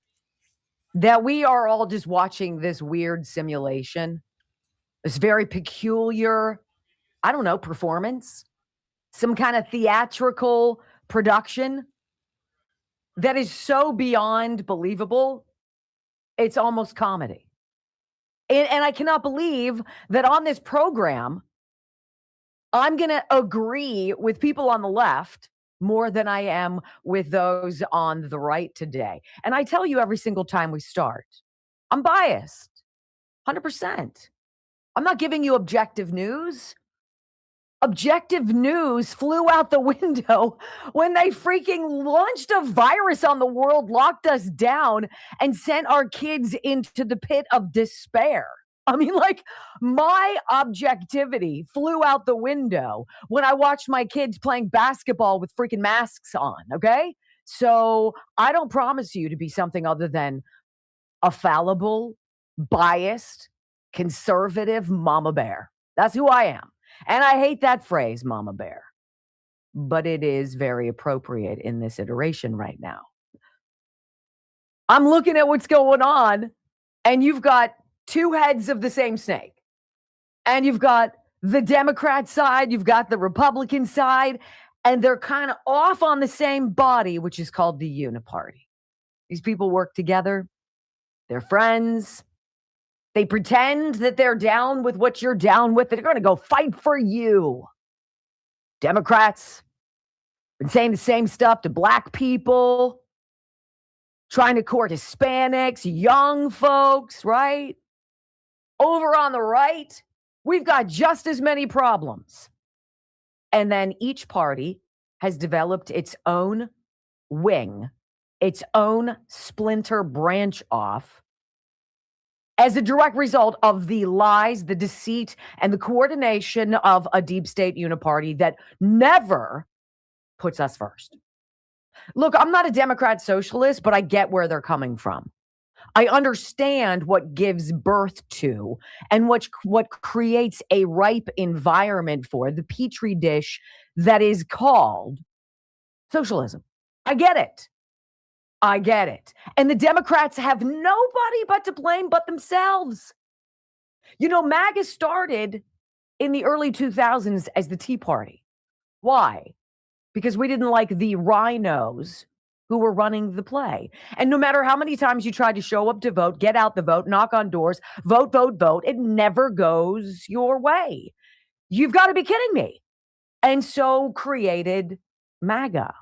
that we are all just watching this weird simulation, this very peculiar, performance, some kind of theatrical production that is so beyond believable, it's almost comedy. And I cannot believe that on this program, I'm going to agree with people on the left more than I am with those on the right today. And I tell you every single time we start, I'm biased, 100%. I'm not giving you objective news. Objective news flew out the window when they freaking launched a virus on the world, locked us down, and sent our kids into the pit of despair. I mean, my objectivity flew out the window when I watched my kids playing basketball with freaking masks on, okay? So I don't promise you to be something other than a fallible, biased, conservative mama bear. That's who I am. And I hate that phrase, mama bear. But it is very appropriate in this iteration right now. I'm looking at what's going on, and you've got two heads of the same snake. And you've got the Democrat side, you've got the Republican side, and they're kind of off on the same body, which is called the Uniparty. These people work together. They're friends. They pretend that they're down with what you're down with. They're going to go fight for you. Democrats been saying the same stuff to black people, trying to court Hispanics, young folks, right? Over on the right, we've got just as many problems. And then each party has developed its own wing, its own splinter branch off as a direct result of the lies, the deceit, and the coordination of a deep state uniparty that never puts us first. Look, I'm not a Democrat socialist, but I get where they're coming from. I understand what gives birth to and what creates a ripe environment for the petri dish that is called socialism. I get it. I get it. And the Democrats have nobody but to blame but themselves. MAGA started in the early 2000s as the Tea Party. Why? Because we didn't like the rhinos who were running the play. And no matter how many times you tried to show up to vote, get out the vote, knock on doors, vote, it never goes your way. You've got to be kidding me. And so created MAGA.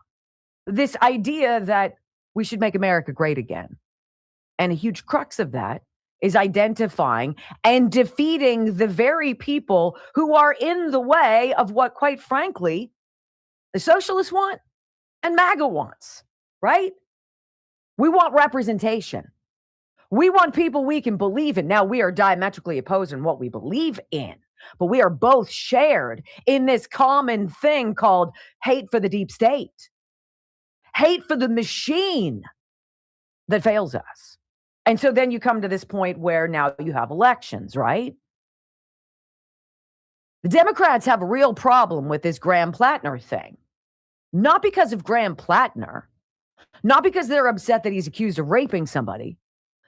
This idea that we should make America great again. And a huge crux of that is identifying and defeating the very people who are in the way of what, quite frankly, the socialists want and MAGA wants, right? We want representation. We want people we can believe in. Now, we are diametrically opposed in what we believe in, but we are both shared in this common thing called hate for the deep state, hate for the machine that fails us. And so then you come to this point where now you have elections, right? The Democrats have a real problem with this Graham Plattner thing. Not because of Graham Plattner, not because they're upset that he's accused of raping somebody,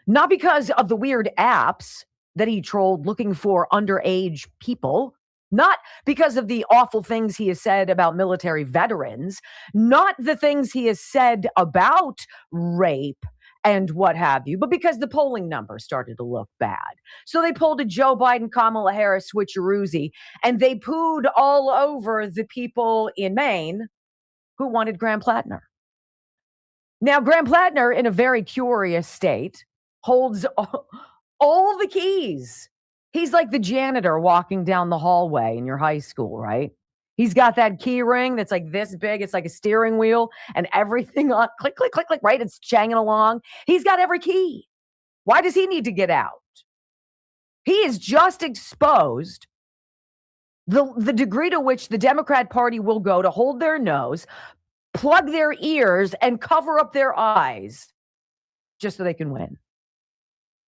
not because of the weird apps that he trolled looking for underage people, not because of the awful things he has said about military veterans, not the things he has said about rape and what have you, but because the polling numbers started to look bad. So they pulled a Joe Biden, Kamala Harris switcheroozy, and they pooed all over the people in Maine who wanted Graham Plattner. Now, Graham Plattner, in a very curious state, holds all the keys. He's like the janitor walking down the hallway in your high school, right? He's got that key ring that's like this big. It's like a steering wheel and everything on click, click, click, click, right? It's changing along. He's got every key. Why does he need to get out? He has just exposed the degree to which the Democrat Party will go to hold their nose, plug their ears, and cover up their eyes just so they can win.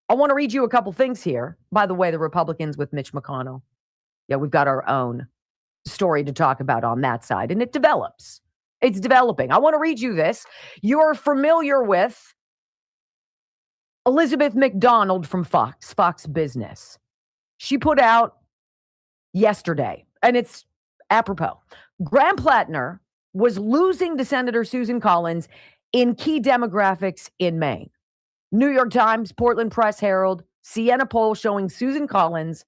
I want to read you a couple things here. By the way, the Republicans with Mitch McConnell. Yeah, we've got our own story to talk about on that side, and it develops. It's developing. I want to read you this. You're familiar with Elizabeth McDonald from Fox Business. She put out yesterday, and it's apropos. Graham Plattner was losing to Senator Susan Collins in key demographics in Maine. New York Times, Portland Press Herald, Siena poll showing Susan Collins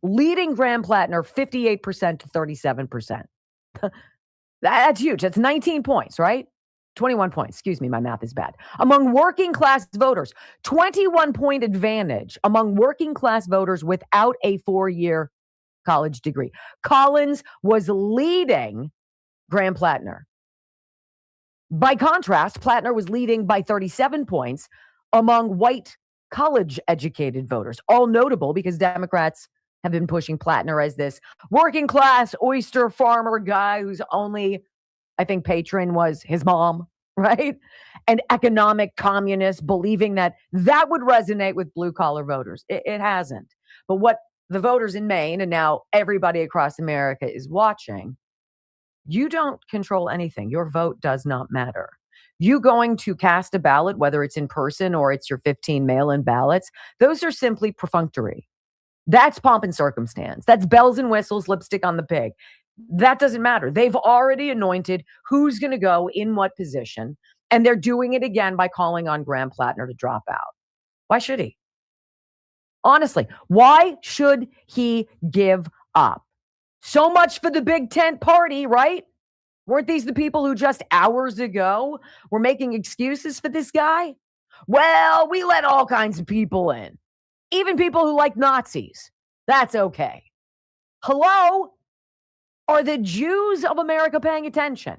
leading Graham Plattner 58% to 37%. That's huge. That's 19 points, right? 21 points. Excuse me, my math is bad. Among working class voters, 21-point advantage among working class voters without a 4-year college degree. Collins was leading Graham Plattner. By contrast, Plattner was leading by 37 points among white college-educated voters. All notable because Democrats have been pushing Plattner as this working class oyster farmer guy whose only, I think, patron was his mom, right? An economic communist, believing that that would resonate with blue-collar voters. It hasn't. But what the voters in Maine, and now everybody across America is watching, you don't control anything. Your vote does not matter. You going to cast a ballot, whether it's in person or it's your 15 mail-in ballots, those are simply perfunctory. That's pomp and circumstance. That's bells and whistles, lipstick on the pig. That doesn't matter. They've already anointed who's going to go in what position, and they're doing it again by calling on Graham Plattner to drop out. Why should he? Honestly, why should he give up? So much for the big tent party, right? Weren't these the people who just hours ago were making excuses for this guy? Well, we let all kinds of people in. Even people who like Nazis. That's okay. Hello? Are the Jews of America paying attention?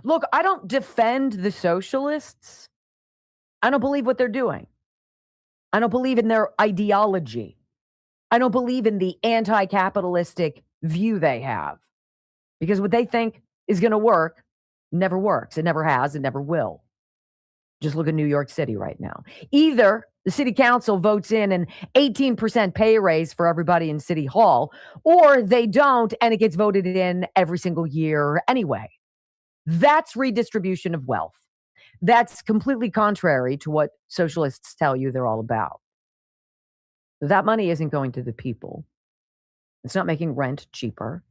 Look, I don't defend the socialists. I don't believe what they're doing. I don't believe in their ideology. I don't believe in the anti-capitalistic view they have. Because what they think is going to work never works. It never has. It never will. Just look at New York City right now. Either the city council votes in an 18% pay raise for everybody in City Hall, or they don't, and it gets voted in every single year anyway. That's redistribution of wealth. That's completely contrary to what socialists tell you they're all about. That money isn't going to the people. It's not making rent cheaper.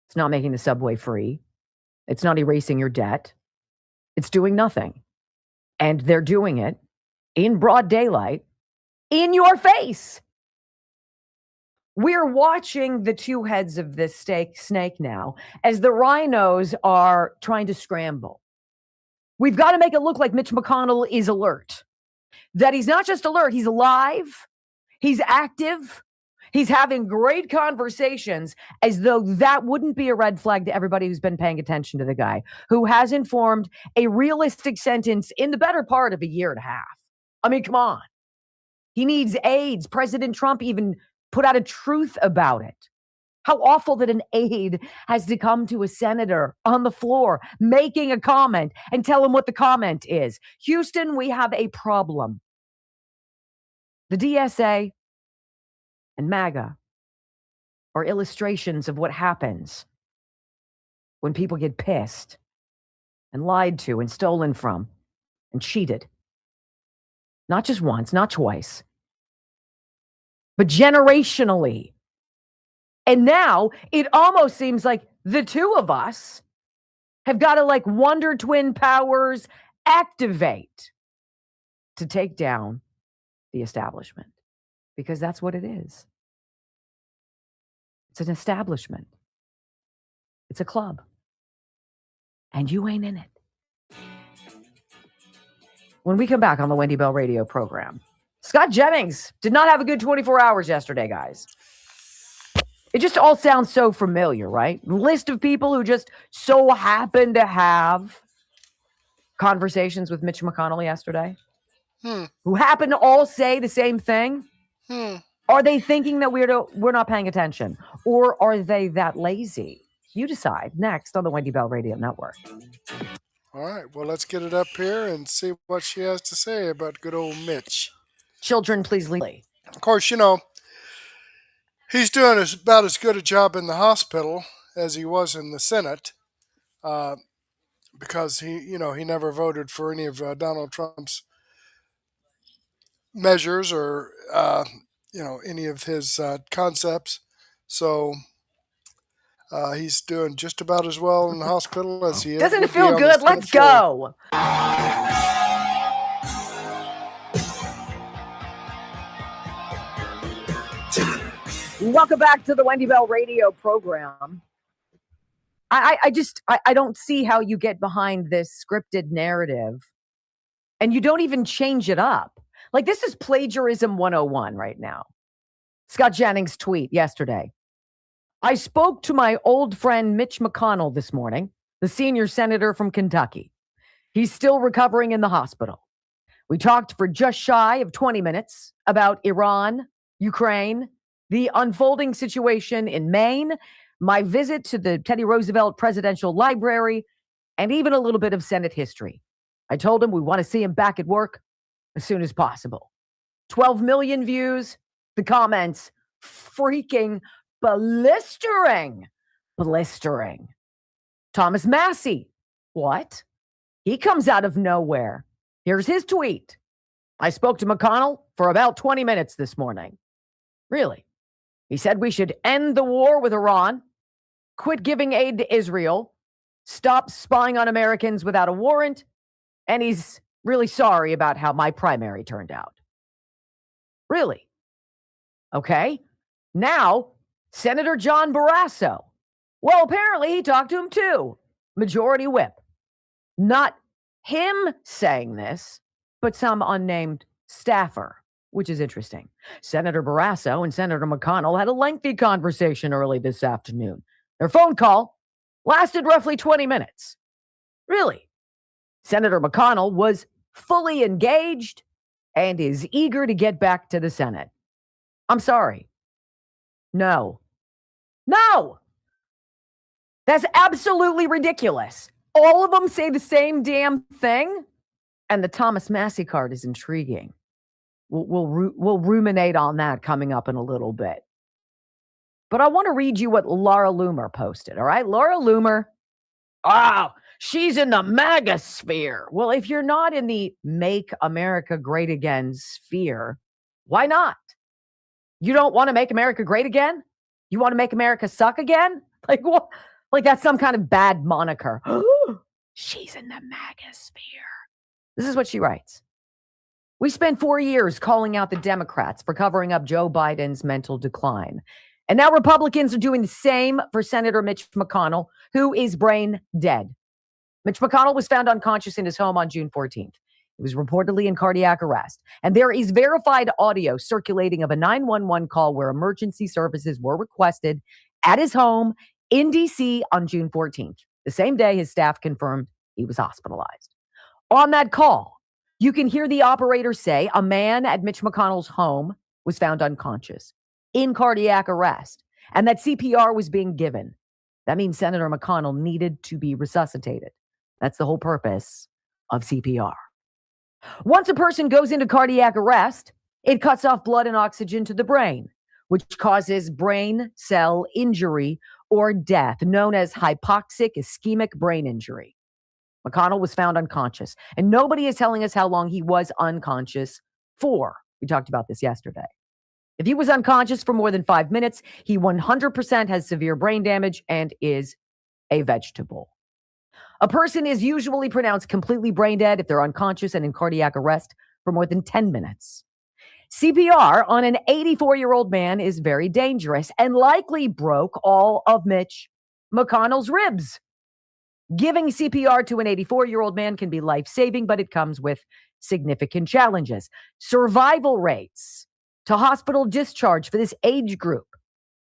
It's not making the subway free. It's not erasing your debt. It's doing nothing. And they're doing it in broad daylight, in your face. We're watching the two heads of this snake now as the rhinos are trying to scramble. We've got to make it look like Mitch McConnell is alert. That he's not just alert, he's alive, he's active, he's having great conversations, as though that wouldn't be a red flag to everybody who's been paying attention to the guy, who hasn't formed a realistic sentence in the better part of a year and a half. I mean, come on. He needs AIDS. President Trump even put out a truth about it. How awful that an aide has to come to a senator on the floor making a comment and tell him what the comment is. Houston, we have a problem. The DSA and MAGA are illustrations of what happens when people get pissed and lied to and stolen from and cheated. Not just once, not twice, but generationally. And now it almost seems like the two of us have got to, like, Wonder Twin powers activate to take down the establishment, because that's what it is. It's an establishment. It's a club. And you ain't in it. When we come back on the Wendy Bell radio program, Scott Jennings did not have a good 24 hours yesterday, guys. It just all sounds so familiar, right? List of people who just so happen to have conversations with Mitch McConnell yesterday, who happen to all say the same thing. Are they thinking that we're not paying attention? Or are they that lazy? You decide. Next on the Wendy Bell Radio Network. All right, well, let's get it up here and see what she has to say about good old Mitch. Children, please leave. Of course, he's doing about as good a job in the hospital as he was in the Senate, because he never voted for any of Donald Trump's measures or any of his concepts. So he's doing just about as well in the hospital as he is. Doesn't it feel good? Let's go. Welcome back to the Wendy Bell radio program. I don't see how you get behind this scripted narrative and you don't even change it up. Like, this is plagiarism 101 right now. Scott Jennings' tweet yesterday. I spoke to my old friend Mitch McConnell this morning, the senior senator from Kentucky. He's still recovering in the hospital. We talked for just shy of 20 minutes about Iran, Ukraine, the unfolding situation in Maine, my visit to the Teddy Roosevelt Presidential Library, and even a little bit of Senate history. I told him we want to see him back at work as soon as possible. 12 million views, the comments freaking blistering. Thomas Massey, what? He comes out of nowhere. Here's his tweet. I spoke to McConnell for about 20 minutes this morning. Really? He said we should end the war with Iran, quit giving aid to Israel, stop spying on Americans without a warrant, and he's really sorry about how my primary turned out. Really? Okay. Now, Senator John Barrasso. Well, apparently he talked to him too. Majority Whip. Not him saying this, but some unnamed staffer, which is interesting. Senator Barrasso and Senator McConnell had a lengthy conversation early this afternoon. Their phone call lasted roughly 20 minutes. Really? Senator McConnell was fully engaged and is eager to get back to the Senate. I'm sorry. No. That's absolutely ridiculous. All of them say the same damn thing. And the Thomas Massey card is intriguing. We'll ruminate on that coming up in a little bit. But I want to read you what Laura Loomer posted, all right? Laura Loomer, she's in the MAGA sphere. Well, if you're not in the Make America Great Again sphere, why not? You don't want to make America great again? You want to make America suck again? Like what? Like that's some kind of bad moniker. She's in the MAGA sphere. This is what she writes. We spent 4 years calling out the Democrats for covering up Joe Biden's mental decline. And now Republicans are doing the same for Senator Mitch McConnell, who is brain dead. Mitch McConnell was found unconscious in his home on June 14th. He was reportedly in cardiac arrest. And there is verified audio circulating of a 911 call where emergency services were requested at his home in D.C. on June 14th, the same day his staff confirmed he was hospitalized. On that call, you can hear the operator say a man at Mitch McConnell's home was found unconscious, in cardiac arrest, and that CPR was being given. That means Senator McConnell needed to be resuscitated. That's the whole purpose of CPR. Once a person goes into cardiac arrest, it cuts off blood and oxygen to the brain, which causes brain cell injury or death, known as hypoxic ischemic brain injury. McConnell was found unconscious, and nobody is telling us how long he was unconscious for. We talked about this yesterday. If he was unconscious for more than 5 minutes, he 100% has severe brain damage and is a vegetable. A person is usually pronounced completely brain dead if they're unconscious and in cardiac arrest for more than 10 minutes. CPR on an 84-year-old man is very dangerous and likely broke all of Mitch McConnell's ribs. Giving CPR to an 84-year-old man can be life-saving, but it comes with significant challenges. Survival rates to hospital discharge for this age group,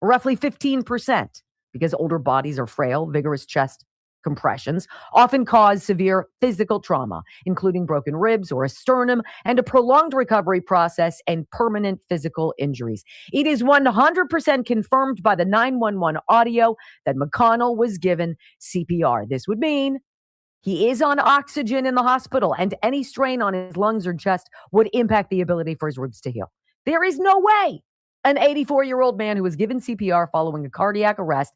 roughly 15%, because older bodies are frail. Vigorous chest compressions often cause severe physical trauma, including broken ribs or a sternum, and a prolonged recovery process and permanent physical injuries. It is 100% confirmed by the 911 audio that McConnell was given CPR. This would mean he is on oxygen in the hospital, and any strain on his lungs or chest would impact the ability for his ribs to heal. There is no way an 84-year-old man who was given CPR following a cardiac arrest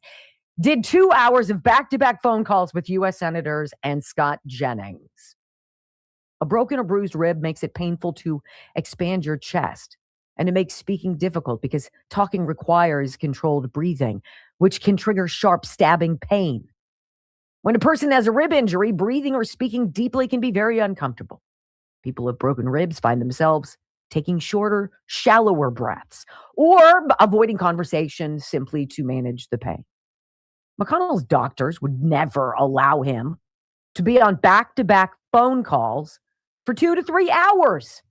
did 2 hours of back-to-back phone calls with U.S. senators and Scott Jennings. A broken or bruised rib makes it painful to expand your chest, and it makes speaking difficult because talking requires controlled breathing, which can trigger sharp stabbing pain. When a person has a rib injury, breathing or speaking deeply can be very uncomfortable. People with broken ribs find themselves taking shorter, shallower breaths, or avoiding conversation simply to manage the pain. McConnell's doctors would never allow him to be on back-to-back phone calls for 2 to 3 hours.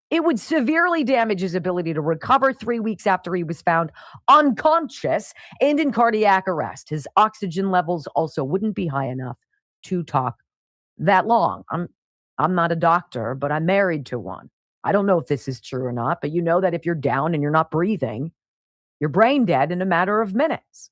It would severely damage his ability to recover 3 weeks after he was found unconscious and in cardiac arrest. His oxygen levels also wouldn't be high enough to talk that long. I'm not a doctor, but I'm married to one. I don't know if this is true or not, but you know that if you're down and you're not breathing, you're brain dead in a matter of minutes.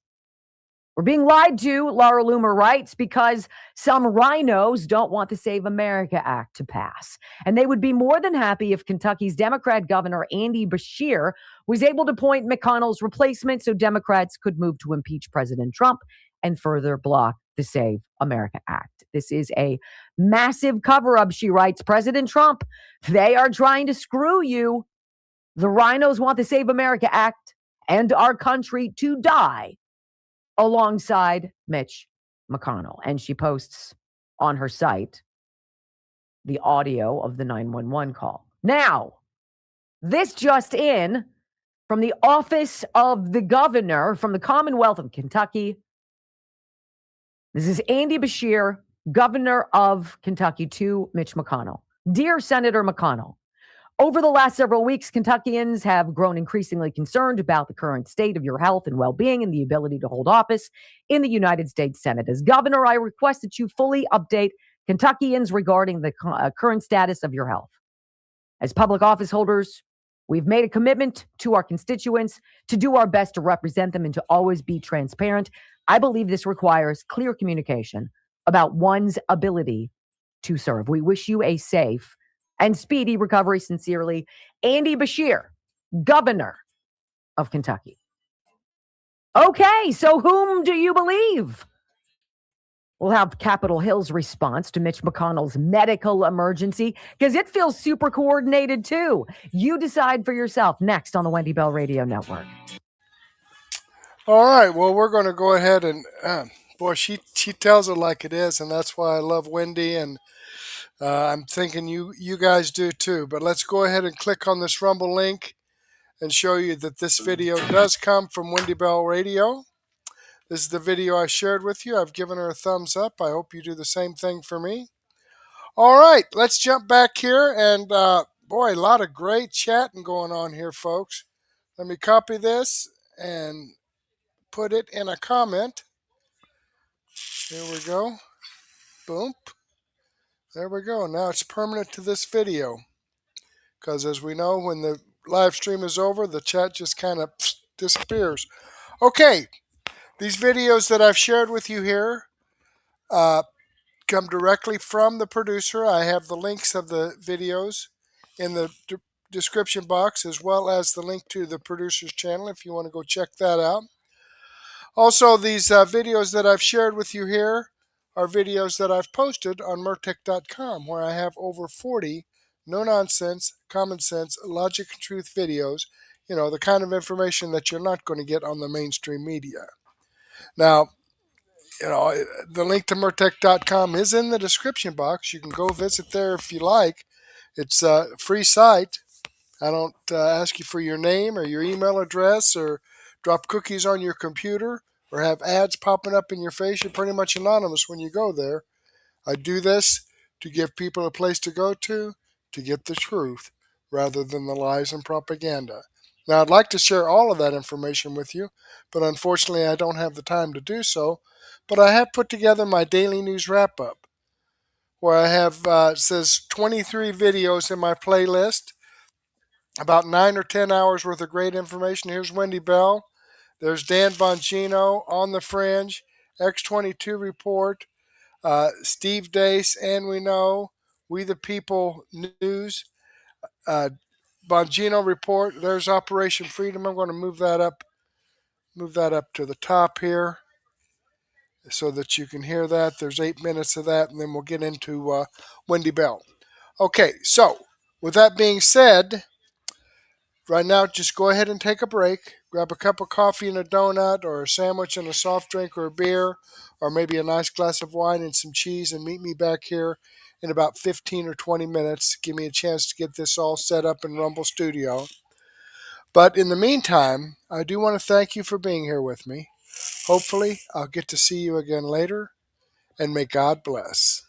We're being lied to, Laura Loomer writes, because some rhinos don't want the Save America Act to pass. And they would be more than happy if Kentucky's Democrat Governor Andy Beshear was able to appoint McConnell's replacement so Democrats could move to impeach President Trump and further block the Save America Act. This is a massive cover-up, she writes. President Trump, they are trying to screw you. The rhinos want the Save America Act and our country to die alongside Mitch McConnell. And she posts on her site the audio of the 911 call. Now, this just in from the office of the governor from the Commonwealth of Kentucky. This is Andy Beshear, governor of Kentucky, to Mitch McConnell. Dear Senator McConnell, over the last several weeks, Kentuckians have grown increasingly concerned about the current state of your health and well-being and the ability to hold office in the United States Senate. As governor, I request that you fully update Kentuckians regarding the current status of your health. As public office holders, we've made a commitment to our constituents to do our best to represent them and to always be transparent. I believe this requires clear communication about one's ability to serve. We wish you a safe and speedy recovery. Sincerely, Andy Beshear, governor of Kentucky. Okay, so whom do you believe? We'll have Capitol Hill's response to Mitch McConnell's medical emergency because it feels super coordinated too. You decide for yourself next on the Wendy Bell Radio Network. All right, well, we're going to go ahead and, boy, she tells it like it is, and that's why I love Wendy, and I'm thinking you guys do too. But let's go ahead and click on this Rumble link and show you that this video does come from Wendy Bell Radio. This is the video I shared with you. I've given her a thumbs up. I hope you do the same thing for me. All right, let's jump back here. And boy, a lot of great chatting going on here, folks. Let me copy this and put it in a comment. Here we go. Boom. There we go. Now it's permanent to this video. Because as we know, when the live stream is over, the chat just kind of disappears. Okay, these videos that I've shared with you here come directly from the producer. I have the links of the videos in the description box, as well as the link to the producer's channel if you want to go check that out. Also, these videos that I've shared with you here are videos that I've posted on Murtech.com, where I have over 40 no-nonsense, common sense, logic and truth videos, you know, the kind of information that you're not going to get on the mainstream media. Now, you know, the link to Murtech.com is in the description box. You can go visit there if you like. It's a free site. I don't ask you for your name or your email address or drop cookies on your computer or have ads popping up in your face. You're pretty much anonymous when you go there. I do this to give people a place to go to get the truth rather than the lies and propaganda. Now, I'd like to share all of that information with you, but unfortunately I don't have the time to do so. But I have put together my daily news wrap-up, where I have, it says 23 videos in my playlist, about 9 or 10 hours worth of great information. Here's Wendy Bell. There's Dan Bongino, On the Fringe, X22 Report, Steve Deace, and We Know, We the People News, Bongino Report. There's Operation Freedom. I'm going to move that up to the top here so that you can hear that. There's 8 minutes of that, and then we'll get into Wendy Bell. Okay, so with that being said, right now just go ahead and take a break. Grab a cup of coffee and a donut, or a sandwich and a soft drink or a beer, or maybe a nice glass of wine and some cheese, and meet me back here in about 15 or 20 minutes. Give me a chance to get this all set up in Rumble Studio. But in the meantime, I do want to thank you for being here with me. Hopefully, I'll get to see you again later, and may God bless.